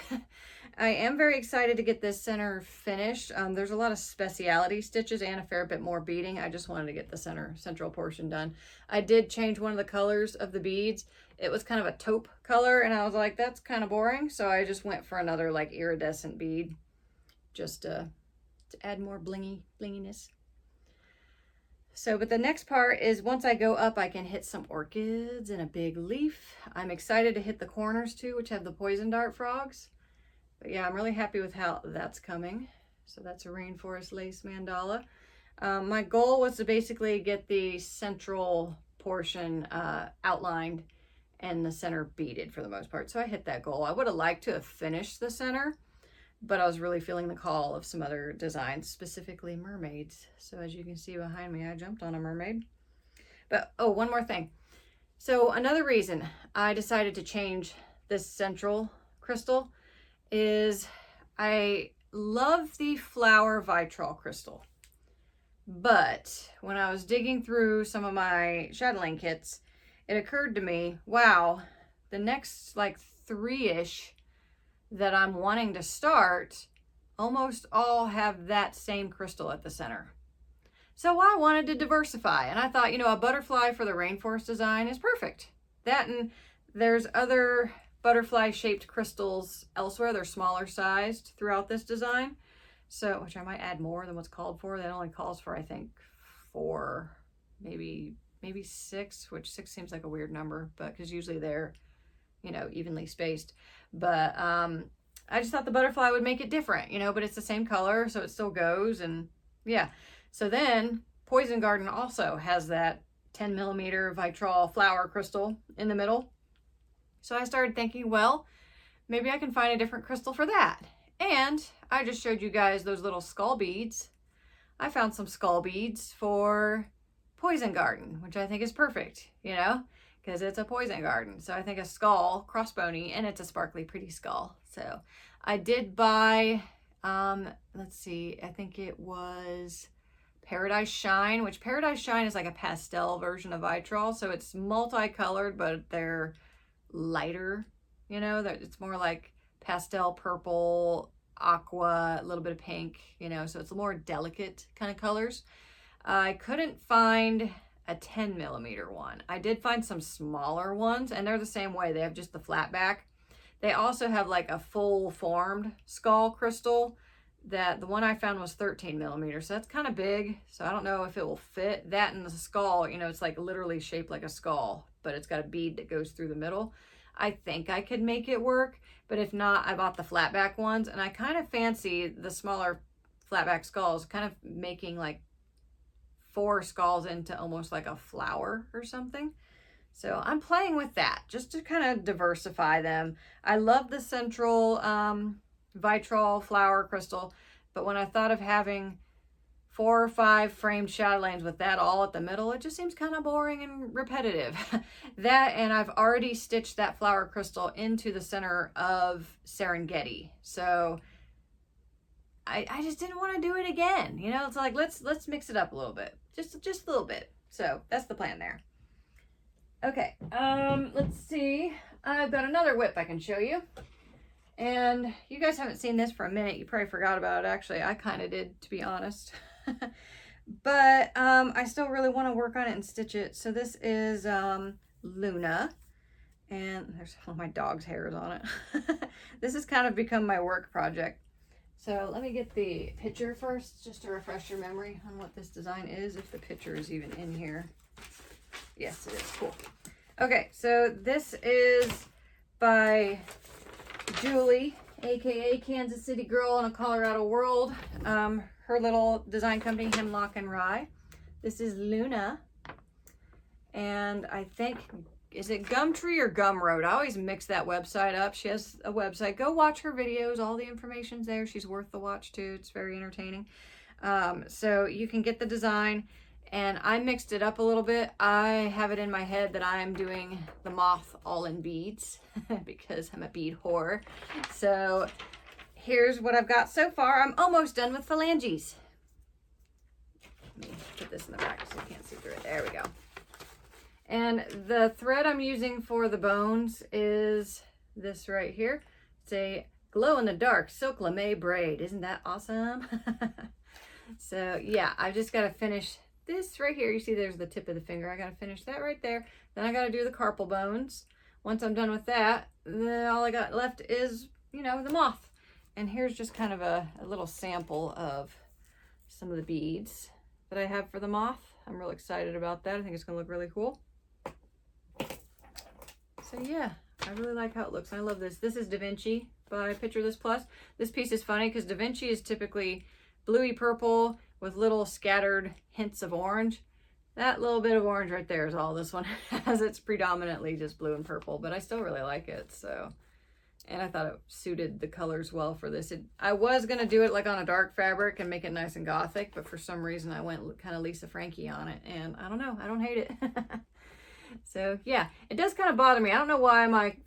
I am very excited to get this center finished. There's a lot of speciality stitches and a fair bit more beading. I just wanted to get the central portion done. I did change one of the colors of the beads. It was kind of a taupe color, and I was like, that's kind of boring. So I just went for another like iridescent bead, just to add more blinginess. So, but the next part is once I go up, I can hit some orchids and a big leaf. I'm excited to hit the corners too, which have the poison dart frogs. But yeah, I'm really happy with how that's coming. So that's a Rainforest lace mandala. My goal was to basically get the central portion outlined and the center beaded for the most part. So I hit that goal. I would have liked to have finished the center, but I was really feeling the call of some other designs, specifically mermaids. So as you can see behind me, I jumped on a mermaid. But, oh, one more thing. So another reason I decided to change this central crystal is I love the flower vitrol crystal. But when I was digging through some of my chatelaine kits, it occurred to me, wow, the next like 3-ish that I'm wanting to start almost all have that same crystal at the center. So I wanted to diversify, and I thought, you know, a butterfly for the rainforest design is perfect. That, and there's other butterfly shaped crystals elsewhere. They're smaller sized throughout this design. So, which I might add more than what's called for. That only calls for, I think, 4, maybe 6, which 6 seems like a weird number, but because usually they're, you know, evenly spaced. But I just thought the butterfly would make it different, you know, but it's the same color, so it still goes. And yeah. So then Poison Garden also has that 10 millimeter Vitrol flower crystal in the middle. So I started thinking, well, maybe I can find a different crystal for that. And I just showed you guys those little skull beads. I found some skull beads for Poison Garden, which I think is perfect, you know, because it's a poison garden. So I think a skull, crossbony, and it's a sparkly, pretty skull. So I did buy, let's see, I think it was Paradise Shine, which Paradise Shine is like a pastel version of Vitrol. So it's multicolored, but they're lighter, you know, it's more like pastel purple, aqua, a little bit of pink, you know, so it's a more delicate kind of colors. I couldn't find a 10 millimeter one. I did find some smaller ones, and they're the same way. They have just the flat back. They also have like a full formed skull crystal. That the one I found was 13 millimeters, so that's kind of big. So I don't know if it will fit. That and the skull, you know, it's like literally shaped like a skull, but it's got a bead that goes through the middle. I think I could make it work, but if not, I bought the flat back ones, and I kind of fancy the smaller flat back skulls, kind of making like 4 skulls into almost like a flower or something. So I'm playing with that just to kind of diversify them. I love the central Vitrol flower crystal, but when I thought of having 4 or 5 framed chatelaines with that all at the middle, it just seems kind of boring and repetitive. That, and I've already stitched that flower crystal into the center of Serengeti. So I just didn't want to do it again. You know, it's like, let's mix it up a little bit. Just a little bit. So that's the plan there. Okay, let's see. I've got another whip I can show you. And you guys haven't seen this for a minute. You probably forgot about it. Actually, I kind of did, to be honest. But I still really want to work on it and stitch it. So this is Luna. And there's all my dog's hairs on it. This has kind of become my work project. So let me get the picture first, just to refresh your memory on what this design is, if the picture is even in here. Yes, it is. Cool. Okay, so this is by Julie, aka Kansas City Girl in a Colorado World. Her little design company, Hemlock and Rye. This is Luna. And I think, is it Gumtree or Gumroad? I always mix that website up. She has a website. Go watch her videos. All the information's there. She's worth the watch too. It's very entertaining. So you can get the design. And I mixed it up a little bit. I have it in my head that I'm doing the moth all in beads because I'm a bead whore. So here's what I've got so far. I'm almost done with phalanges. Let me put this in the back so you can't see through it. There we go. And the thread I'm using for the bones is this right here. It's a glow-in-the-dark silk lame braid. Isn't that awesome? So yeah, I've just got to finish this right here. You see there's the tip of the finger. I got to finish that right there. Then I got to do the carpal bones. Once I'm done with that, then all I got left is, you know, the moth. And here's just kind of a little sample of some of the beads that I have for the moth. I'm real excited about that. I think it's going to look really cool. So yeah, I really like how it looks. I love this. This is Da Vinci by Picture This Plus. This piece is funny because Da Vinci is typically bluey purple with little scattered hints of orange. That little bit of orange right there is all this one has. It's predominantly just blue and purple, but I still really like it. So, and I thought it suited the colors well for this. I was going to do it like on a dark fabric and make it nice and gothic, but for some reason I went kind of Lisa Frankie on it, and I don't know, I don't hate it. So yeah, it does kind of bother me. I don't know why my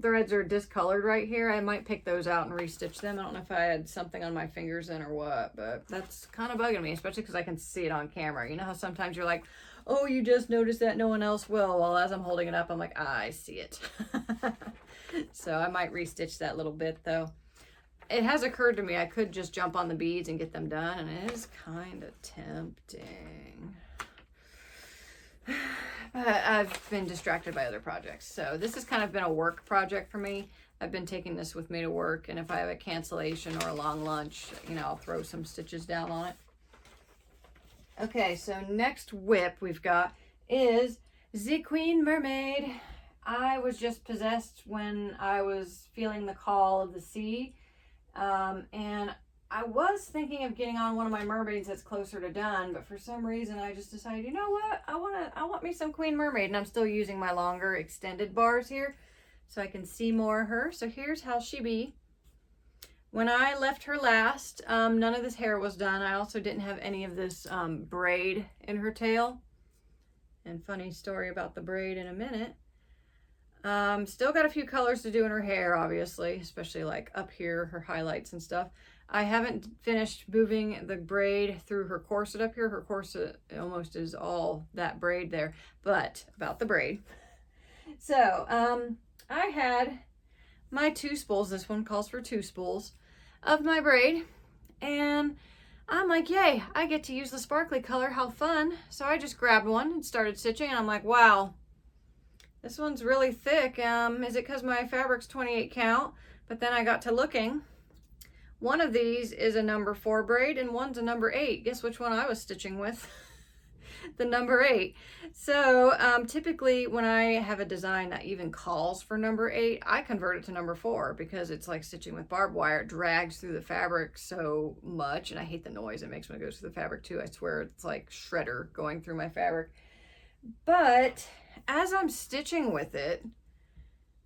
threads are discolored right here. I might pick those out and restitch them. I don't know if I had something on my fingers then or what, but that's kind of bugging me, especially because I can see it on camera. You know how sometimes you're like, oh, you just noticed that, no one else will. Well, as I'm holding it up, I'm like, I see it. So I might restitch that little bit though. it has occurred to me I could just jump on the beads and get them done, and it is kind of tempting. But I've been distracted by other projects. So this has kind of been a work project for me. I've been taking this with me to work, and if I have a cancellation or a long lunch, you know, I'll throw some stitches down on it. Okay, so next whip we've got is the Queen Mermaid. I was just possessed when I was feeling the call of the sea, and I was thinking of getting on one of my mermaids that's closer to done, but for some reason I just decided, you know what, I want me some Queen Mermaid, and I'm still using my longer extended bars here so I can see more of her. So here's how she be. When I left her last, none of this hair was done. I also didn't have any of this braid in her tail. And funny story about the braid in a minute. Still got a few colors to do in her hair, obviously, especially like up here, her highlights and stuff. I haven't finished moving the braid through her corset up here. Her corset almost is all that braid there, but about the braid. So, I had my 2 spools. This one calls for 2 spools of my braid, and I'm like, yay, I get to use the sparkly color, how fun. So I just grabbed one and started stitching, and I'm like, wow, this one's really thick. Is it because my fabric's 28 count? But then I got to looking. One of these is a number 4 braid and one's a number 8. Guess which one I was stitching with? The number 8. So typically when I have a design that even calls for number 8, I convert it to number 4 because it's like stitching with barbed wire. It drags through the fabric so much, and I hate the noise it makes when it goes through the fabric too. I swear it's like shredder going through my fabric. But as I'm stitching with it,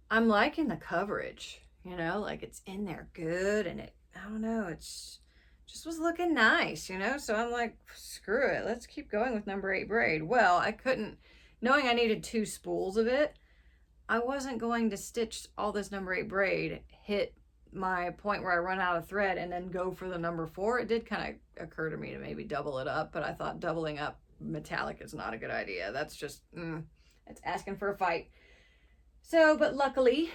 I'm liking the coverage, you know, like it's in there good, and I don't know, it's just was looking nice, you know? So I'm like, screw it, let's keep going with number 8 braid. Well, I couldn't, knowing I needed 2 spools of it, I wasn't going to stitch all this number 8 braid, hit my point where I run out of thread, and then go for the number 4. It did kind of occur to me to maybe double it up, but I thought doubling up metallic is not a good idea. That's just, it's asking for a fight. So, but luckily,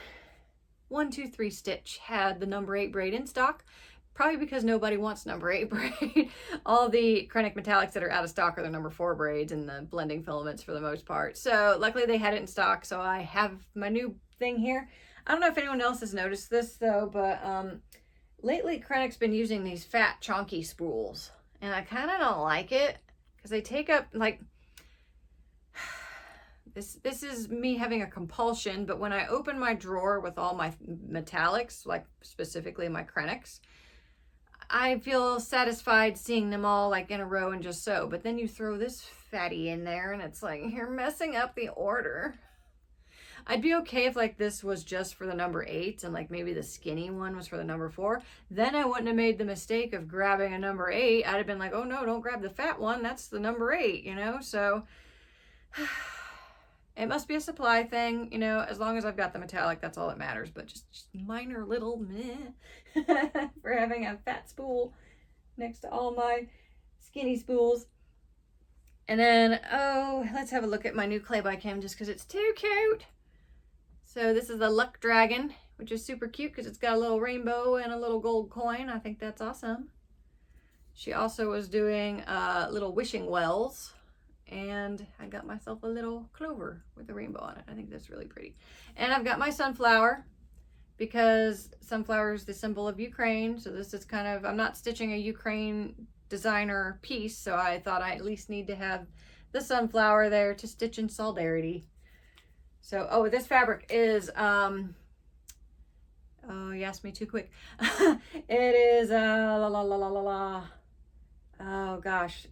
1, 2, 3 Stitch had the number 8 braid in stock, probably because nobody wants number 8 braid. All the Krennic metallics that are out of stock are the number 4 braids and the blending filaments for the most part. So luckily they had it in stock, so I have my new thing here. I don't know if anyone else has noticed this though, but lately Krennic's been using these fat chunky spools, and I kind of don't like it because they take up like, this is me having a compulsion, but when I open my drawer with all my metallics, like specifically my Krennics, I feel satisfied seeing them all like in a row and just so. But then you throw this fatty in there and it's like, you're messing up the order. I'd be okay if like this was just for the number 8 and like maybe the skinny one was for the number 4. Then I wouldn't have made the mistake of grabbing a number 8. I'd have been like, oh no, don't grab the fat one. That's the number 8, you know? So it must be a supply thing, you know, as long as I've got the metallic, that's all that matters. But just minor little meh for having a fat spool next to all my skinny spools. And then, oh, let's have a look at my new clay by Kim just because it's too cute. So this is the Luck Dragon, which is super cute because it's got a little rainbow and a little gold coin. I think that's awesome. She also was doing little wishing wells. And I got myself a little clover with a rainbow on it. I think that's really pretty. And I've got my sunflower because sunflower is the symbol of Ukraine. So this is kind of, I'm not stitching a Ukraine designer piece, so I thought I at least need to have the sunflower there to stitch in solidarity. So, oh, this fabric is, oh, you asked me too quick. It is, oh gosh.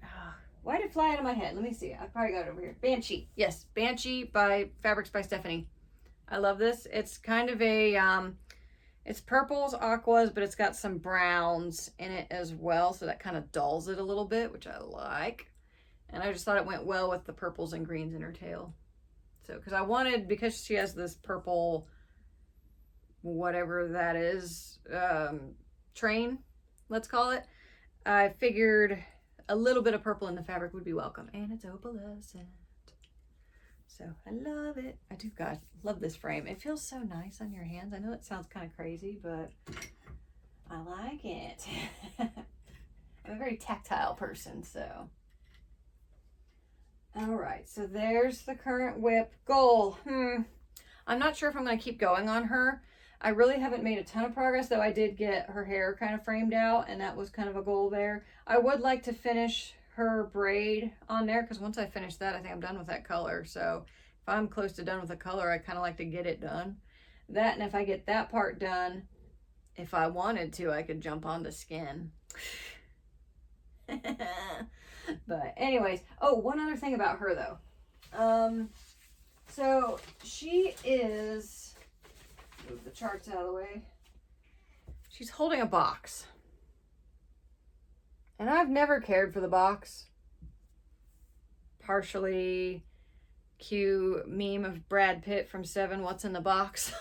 Why did it fly out of my head? Let me see. I probably got it over here. Banshee. Yes, Banshee by Fabrics by Stephanie. I love this. It's kind of a, it's purples, aquas, but it's got some browns in it as well. So that kind of dulls it a little bit, which I like. And I just thought it went well with the purples and greens in her tail. So, because I wanted, because she has this purple, whatever that is, train, let's call it. I figured a little bit of purple in the fabric would be welcome. And it's opalescent. So I love it. I do, God, love this frame. It feels so nice on your hands. I know it sounds kind of crazy, but I like it. I'm a very tactile person, so. All right, so there's the current whip. Goal. I'm not sure if I'm going to keep going on her. I really haven't made a ton of progress, though I did get her hair kind of framed out, and that was kind of a goal there. I would like to finish her braid on there, because once I finish that, I think I'm done with that color. So if I'm close to done with the color, I kind of like to get it done. That, and if I get that part done, if I wanted to, I could jump on the skin. But anyways, oh, one other thing about her though. So she is, move the charts out of the way. She's holding a box. And I've never cared for the box. Partially cue meme of Brad Pitt from Seven, what's in the box?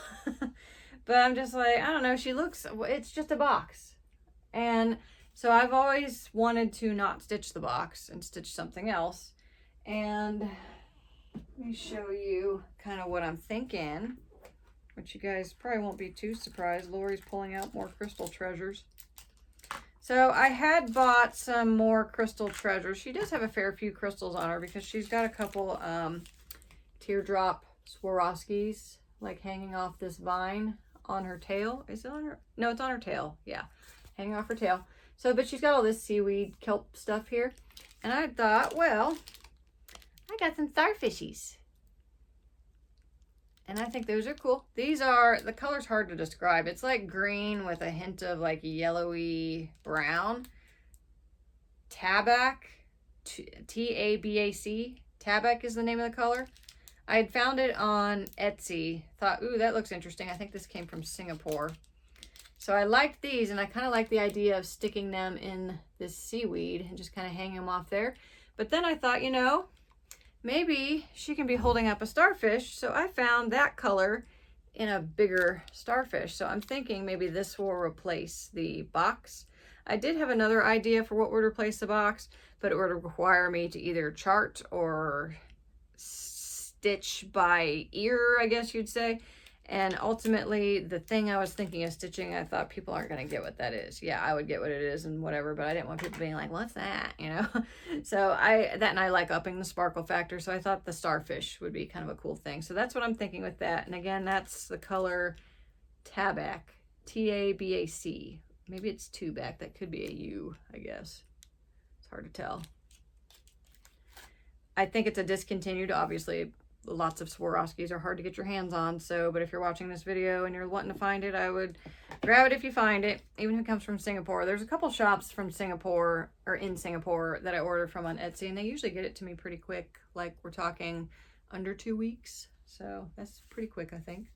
But I'm just like, I don't know, she looks, it's just a box. And so I've always wanted to not stitch the box and stitch something else. And let me show you kind of what I'm thinking, which you guys probably won't be too surprised. Lori's pulling out more crystal treasures. So I had bought some more crystal treasures. She does have a fair few crystals on her because she's got a couple teardrop Swarovskis like hanging off this vine on her tail. Is it on her? No, it's on her tail. Yeah, hanging off her tail. So, but she's got all this seaweed kelp stuff here. And I thought, well, I got some starfishies. And I think those are cool. These are, the color's hard to describe. It's like green with a hint of like yellowy brown. Tabac, T-A-B-A-C. Tabac is the name of the color. I had found it on Etsy. Thought, ooh, that looks interesting. I think this came from Singapore. So I liked these, and I kind of like the idea of sticking them in this seaweed and just kind of hanging them off there. But then I thought, you know, maybe she can be holding up a starfish. So I found that color in a bigger starfish. So I'm thinking maybe this will replace the box. I did have another idea for what would replace the box, but it would require me to either chart or stitch by ear, I guess you'd say. And ultimately, the thing I was thinking of stitching, I thought people aren't going to get what that is. Yeah, I would get what it is and whatever, but I didn't want people being like, what's that? You know? So I like upping the sparkle factor. So I thought the starfish would be kind of a cool thing. So that's what I'm thinking with that. And again, that's the color Tabac, T-A-B-A-C. Maybe it's Tubac. That could be a U, I guess. It's hard to tell. I think it's a discontinued, obviously. Lots of Swarovskis are hard to get your hands on, so, but if you're watching this video and you're wanting to find it, I would grab it if you find it, even if it comes from Singapore. There's a couple shops from Singapore, or in Singapore, that I ordered from on Etsy, and they usually get it to me pretty quick, like we're talking under 2 weeks, so that's pretty quick, I think.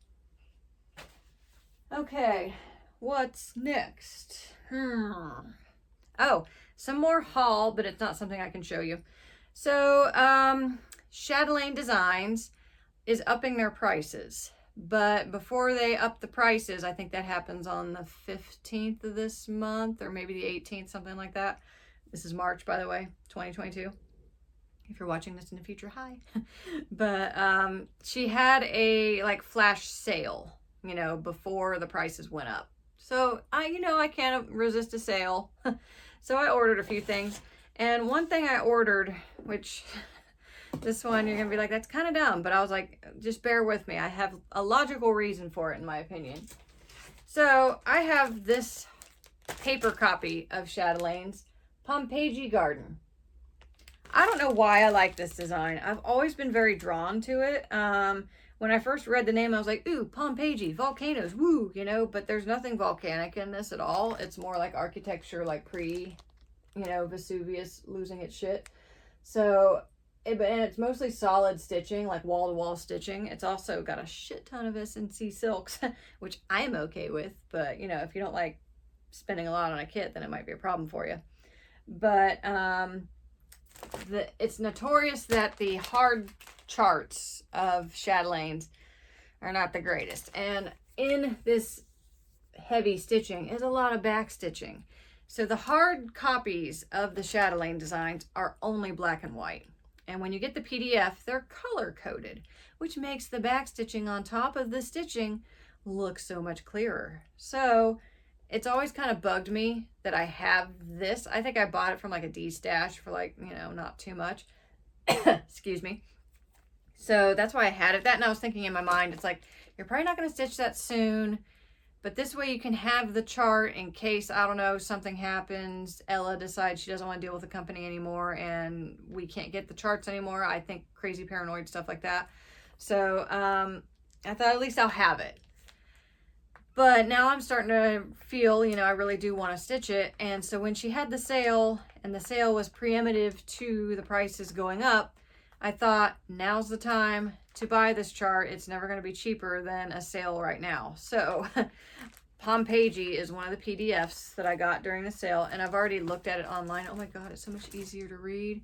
Okay, what's next? Oh, some more haul, but it's not something I can show you. So, Chatelaine Designs is upping their prices, but before they up the prices, I think that happens on the 15th of this month, or maybe the 18th, something like that. This is March, by the way, 2022. If you're watching this in the future, hi. But she had a like flash sale, you know, before the prices went up. So I can't resist a sale. So I ordered a few things, and one thing I ordered, which this one, you're going to be like, that's kind of dumb. But I was like, just bear with me. I have a logical reason for it, in my opinion. So I have this paper copy of Chatelane's Pompeigi Garden. I don't know why I like this design. I've always been very drawn to it. When I first read the name, I was like, ooh, Pompeigi, volcanoes, woo, you know. But there's nothing volcanic in this at all. It's more like architecture, like Vesuvius losing its shit. So... and it's mostly solid stitching, like wall-to-wall stitching. It's also got a shit ton of S&C silks, which I'm okay with. But, you know, if you don't like spending a lot on a kit, then it might be a problem for you. But it's notorious that the hard charts of Chatelaines are not the greatest. And in this heavy stitching is a lot of back stitching. So the hard copies of the Chatelaine designs are only black and white. And when you get the PDF, they're color-coded, which makes the back stitching on top of the stitching look so much clearer. So it's always kind of bugged me that I have this. I think I bought it from like a D-stash for like, you know, not too much. Excuse me. So that's why I had it. That, and I was thinking in my mind, it's like, you're probably not going to stitch that soon, but this way you can have the chart in case, I don't know, something happens. Ella decides she doesn't want to deal with the company anymore and we can't get the charts anymore. I think crazy paranoid stuff like that. So I thought at least I'll have it. But now I'm starting to feel, you know, I really do want to stitch it. And so when she had the sale, and the sale was preemptive to the prices going up, I thought, now's the time to buy this chart. It's never going to be cheaper than a sale right now. So Pompeigi is one of the PDFs that I got during the sale, and I've already looked at it online. Oh my God, it's so much easier to read.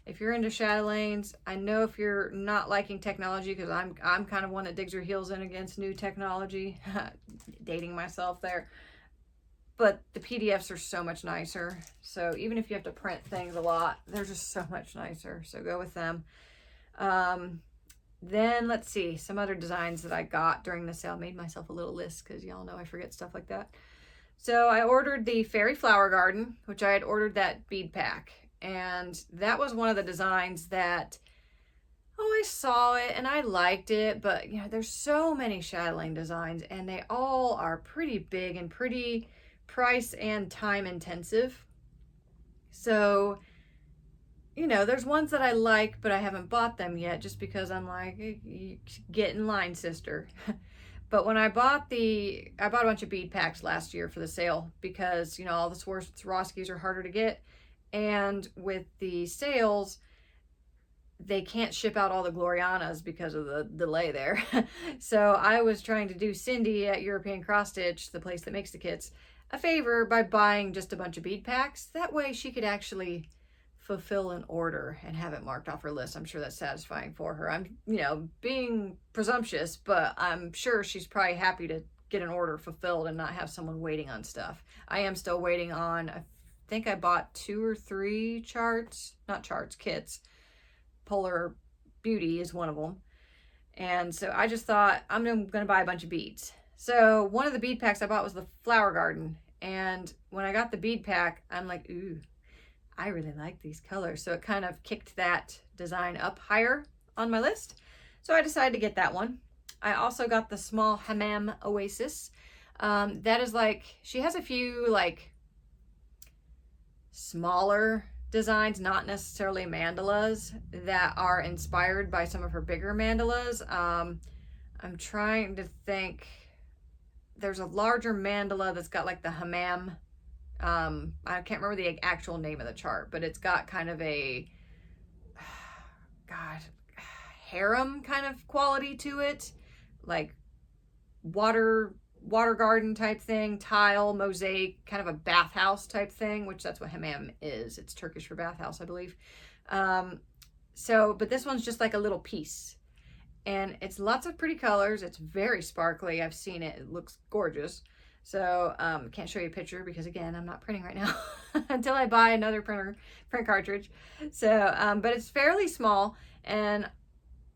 If you're into Chatelaines, I know if you're not liking technology, because I'm kind of one that digs her heels in against new technology, dating myself there. But the PDFs are so much nicer. So even if you have to print things a lot, they're just so much nicer. So go with them. Then let's see, some other designs that I got during the sale. Made myself a little list because y'all know I forget stuff like that. So I ordered the Fairy Flower Garden, which I had ordered that bead pack. And that was one of the designs that, I saw it and I liked it. But, you know, there's so many chatelaine designs and they all are pretty big and pretty price and time intensive. So, you know, there's ones that I like, but I haven't bought them yet just because I'm like, get in line, sister. But when I bought a bunch of bead packs last year for the sale because, you know, all the Swarovskis are harder to get. And with the sales, they can't ship out all the Glorianas because of the delay there. So I was trying to do Cindy at European Cross Stitch, the place that makes the kits, a favor by buying just a bunch of bead packs. That way she could actually fulfill an order and have it marked off her list. I'm sure that's satisfying for her. I'm, you know, being presumptuous, but I'm sure she's probably happy to get an order fulfilled and not have someone waiting on stuff. I am still waiting on, I think I bought 2 or 3 kits. Polar Beauty is one of them. And so I just thought, I'm going to buy a bunch of beads. So one of the bead packs I bought was the Flower Garden. And when I got the bead pack, I'm like, ooh, I really like these colors. So it kind of kicked that design up higher on my list. So I decided to get that one. I also got the small Hammam Oasis. That is like, she has a few like smaller designs, not necessarily mandalas, that are inspired by some of her bigger mandalas. I'm trying to think. There's a larger mandala that's got like the Hammam. I can't remember the actual name of the chart, but it's got kind of a, harem kind of quality to it, like water garden type thing, tile, mosaic, kind of a bathhouse type thing, which that's what Hammam is. It's Turkish for bathhouse, I believe. But this one's just like a little piece. And it's lots of pretty colors. It's very sparkly. I've seen it. It looks gorgeous. So can't show you a picture because, again, I'm not printing right now until I buy another print cartridge. So, but it's fairly small, and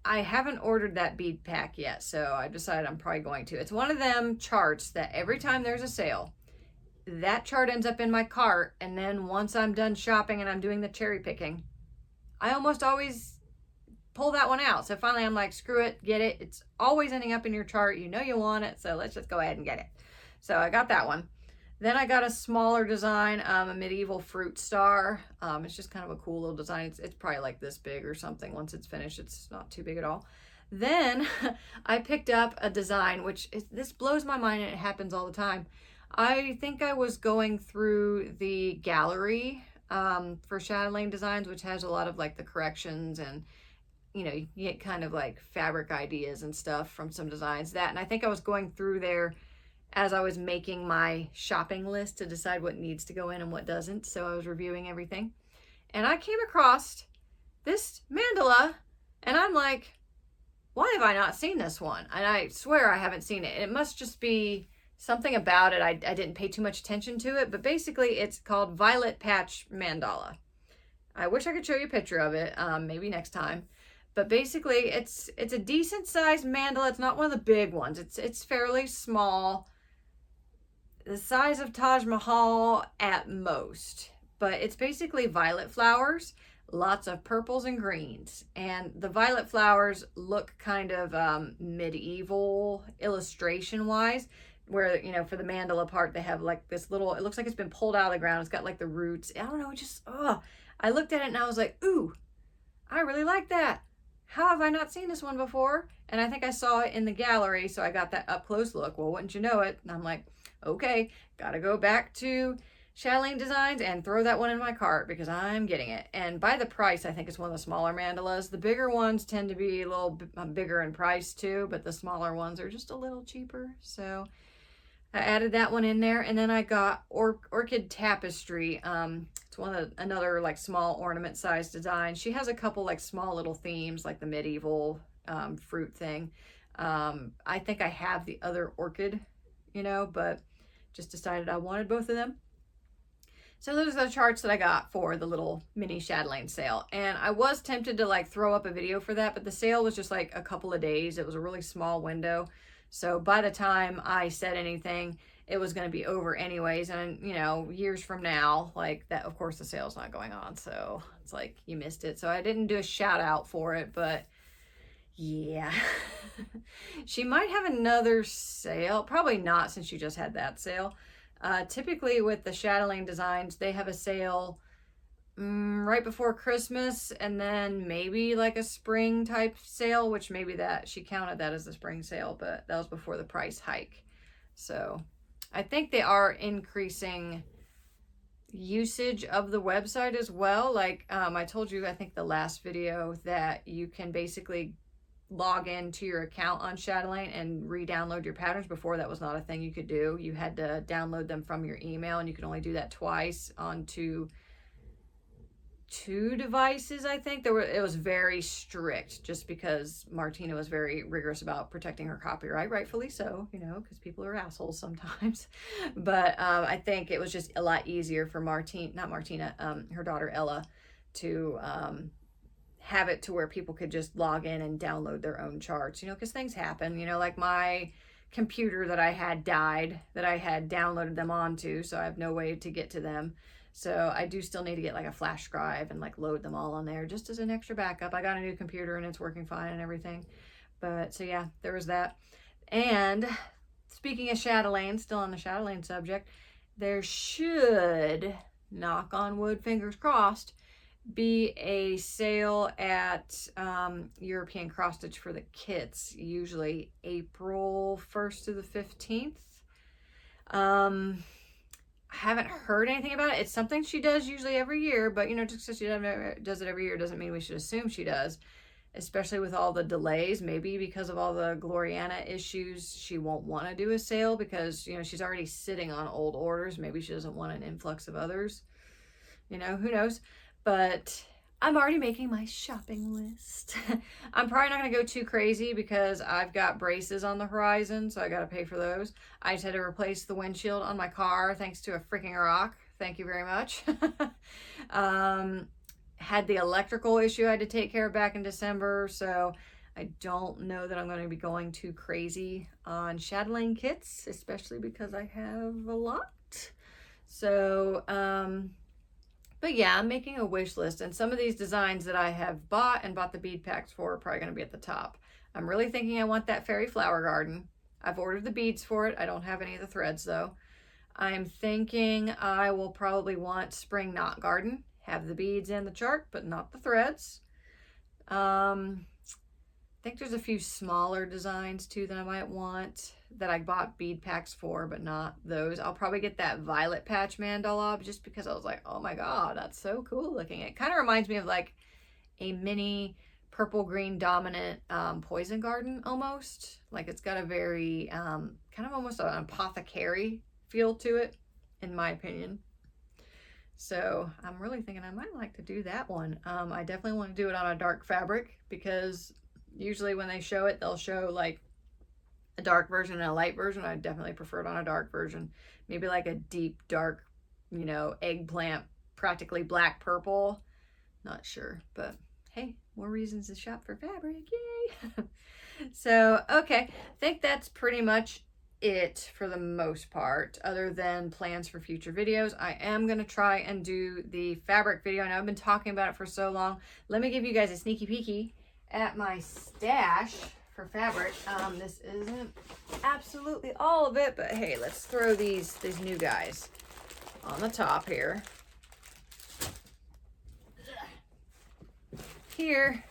I haven't ordered that bead pack yet, so I decided I'm probably going to. It's one of them charts that every time there's a sale, that chart ends up in my cart, and then once I'm done shopping and I'm doing the cherry picking, I almost always pull that one out. So finally I'm like, screw it, get it. It's always ending up in your chart. You know you want it, so let's just go ahead and get it. So I got that one. Then I got a smaller design, a medieval fruit star. It's just kind of a cool little design. It's probably like this big or something. Once it's finished, it's not too big at all. Then I picked up a design, this blows my mind, and it happens all the time. I think I was going through the gallery for Chatelaine designs, which has a lot of like the corrections, and you know, you get kind of like fabric ideas and stuff from some designs. And I think I was going through there as I was making my shopping list to decide what needs to go in and what doesn't. So I was reviewing everything, and I came across this mandala, and I'm like, why have I not seen this one? And I swear I haven't seen it. It must just be something about it. I didn't pay too much attention to it, but basically it's called Violet Patch Mandala. I wish I could show you a picture of it, maybe next time. But basically it's a decent sized mandala. It's not one of the big ones. It's fairly small. the size of Taj Mahal at most, but it's basically violet flowers, lots of purples and greens. And the violet flowers look kind of medieval illustration wise, where, you know, for the mandala part, they have like this little, it looks like it's been pulled out of the ground. It's got like the roots. I don't know, just, oh, I looked at it and I was like, ooh, I really like that. How have I not seen this one before? And I think I saw it in the gallery, so I got that up close look. Well, wouldn't you know it? And I'm like, okay, gotta go back to Chatelaine Designs and throw that one in my cart because I'm getting it. And by the price, I think it's one of the smaller mandalas. The bigger ones tend to be a little bigger in price too, but the smaller ones are just a little cheaper. So I added that one in there, and then I got Orchid Tapestry. It's another like small ornament size design. She has a couple like small little themes, like the medieval fruit thing. I think I have the other orchid, you know, but just decided I wanted both of them. So those are the charts that I got for the little mini Chatelaine sale. And I was tempted to like throw up a video for that, but the sale was just like a couple of days. It was a really small window. So by the time I said anything, it was going to be over anyways. And, you know, years from now, like that, of course, the sale's not going on. So it's like you missed it. So I didn't do a shout out for it, but yeah. She might have another sale. Probably not, since she just had that sale. Typically with the Chatelaine Designs, they have a sale right before Christmas, and then maybe like a spring type sale, which maybe that she counted that as the spring sale, but that was before the price hike. So I think they are increasing usage of the website as well. Like I told you, I think the last video, that you can basically log into your account on Chatelaine and re-download your patterns. Before, that was not a thing you could do. You had to download them from your email, and you could only do that twice onto 2 devices. I think it was very strict, just because Martina was very rigorous about protecting her copyright, rightfully so, you know, because people are assholes sometimes. But I think it was just a lot easier for her daughter Ella, to have it to where people could just log in and download their own charts, you know, because things happen, you know, like my computer that I had died, that I had downloaded them onto, so I have no way to get to them. So I do still need to get like a flash drive and like load them all on there just as an extra backup. I got a new computer and it's working fine and everything. But so yeah, there was that. And speaking of Chatelaine, still on the Chatelaine subject, there should, knock on wood, fingers crossed, be a sale at European Cross Stitch for the kits, usually April 1st to the 15th. I haven't heard anything about it. It's something she does usually every year, but you know, just because she does it every year doesn't mean we should assume she does, especially with all the delays. Maybe because of all the Gloriana issues, she won't want to do a sale because, you know, she's already sitting on old orders. Maybe she doesn't want an influx of others, you know, who knows. But I'm already making my shopping list. I'm probably not going to go too crazy because I've got braces on the horizon, so I got to pay for those. I just had to replace the windshield on my car thanks to a freaking rock. Thank you very much. Had the electrical issue I had to take care of back in December, so I don't know that I'm going to be going too crazy on Chatelaine kits, especially because I have a lot. So, but yeah, I'm making a wish list, and some of these designs that I have bought the bead packs for are probably going to be at the top. I'm really thinking I want that fairy flower garden. I've ordered the beads for it. I don't have any of the threads though. I'm thinking I will probably want spring knot garden. Have the beads and the chart, but not the threads. I think there's a few smaller designs too that I might want, that I bought bead packs for, but not those. I'll probably get that violet patch mandala just because I was like, oh my god, that's so cool looking. It kind of reminds me of like a mini purple green dominant poison garden almost. Like it's got a very kind of almost an apothecary feel to it, in my opinion. So I'm really thinking I might like to do that one. I definitely want to do it on a dark fabric, because usually when they show it, they'll show like a dark version and a light version. I definitely prefer it on a dark version. Maybe like a deep dark, you know, eggplant, practically black purple. Not sure, but hey, more reasons to shop for fabric. Yay! So, okay. I think that's pretty much it for the most part, other than plans for future videos. I am going to try and do the fabric video. I know I've been talking about it for so long. Let me give you guys a sneaky peeky at my stash for fabric. This isn't absolutely all of it, but hey, let's throw these new guys on the top here. Here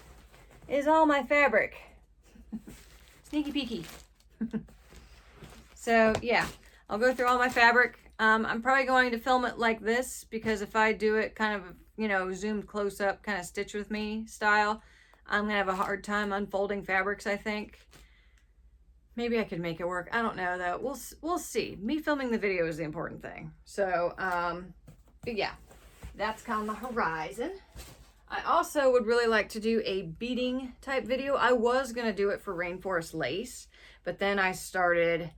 is all my fabric. Sneaky peeky. So yeah, I'll go through all my fabric. I'm probably going to film it like this because if I do it kind of, you know, zoomed close up, kind of stitch with me style, I'm gonna have a hard time unfolding fabrics, I think. Maybe I could make it work. I don't know though. We'll see. Me filming the video is the important thing. So, but yeah, that's on the horizon. I also would really like to do a beading type video. I was gonna do it for Rainforest lace, but then I started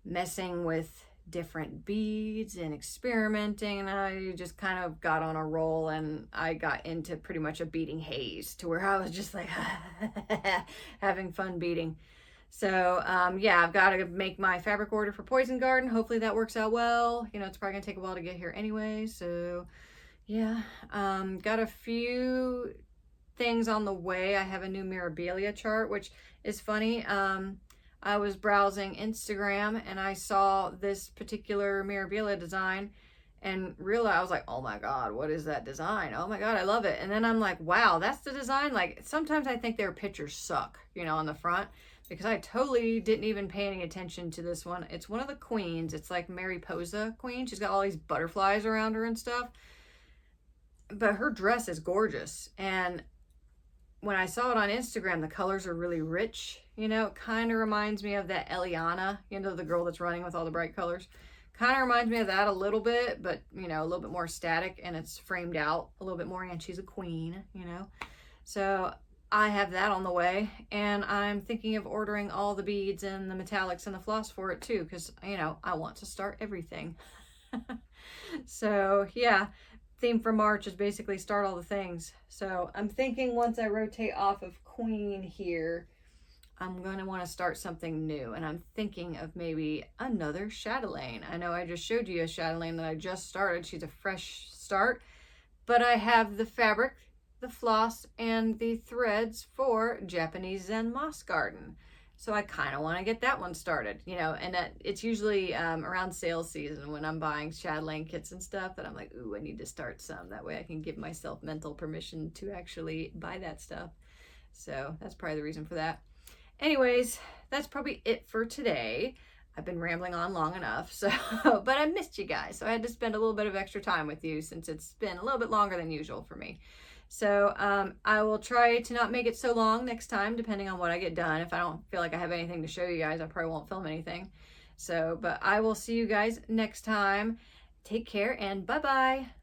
messing with different beads and experimenting, and I just kind of got on a roll, and I got into pretty much a beading haze to where I was just like having fun beading. So yeah, I've got to make my fabric order for Poison Garden. Hopefully that works out well. You know, it's probably gonna take a while to get here anyway, so yeah. Got a few things on the way. I have a new Mirabilia chart, which is funny. I was browsing Instagram and I saw this particular Mirabilia design and realized, I was like, oh my God, what is that design? Oh my God, I love it. And then I'm like, wow, that's the design. Like sometimes I think their pictures suck, you know, on the front, because I totally didn't even pay any attention to this one. It's one of the queens. It's like Mariposa Queen. She's got all these butterflies around her and stuff. But her dress is gorgeous. And when I saw it on Instagram, the colors are really rich. You know, it kind of reminds me of that Eliana, you know, the girl that's running with all the bright colors. Kind of reminds me of that a little bit, but, you know, a little bit more static, and it's framed out a little bit more, and she's a queen, you know. So I have that on the way, and I'm thinking of ordering all the beads and the metallics and the floss for it too, because, you know, I want to start everything. So yeah, theme for March is basically start all the things. So I'm thinking once I rotate off of Queen here, I'm going to want to start something new. And I'm thinking of maybe another Chatelaine. I know I just showed you a Chatelaine that I just started. She's a fresh start. But I have the fabric, the floss, and the threads for Japanese Zen Moss Garden. So I kind of want to get that one started, you know, and it's usually around sales season when I'm buying Chatelaine kits and stuff that I'm like, ooh, I need to start some. That way I can give myself mental permission to actually buy that stuff. So that's probably the reason for that. Anyways, that's probably it for today. I've been rambling on long enough, so but I missed you guys. So I had to spend a little bit of extra time with you since it's been a little bit longer than usual for me. So I will try to not make it so long next time, depending on what I get done. If I don't feel like I have anything to show you guys, I probably won't film anything. So, but I will see you guys next time. Take care and bye-bye.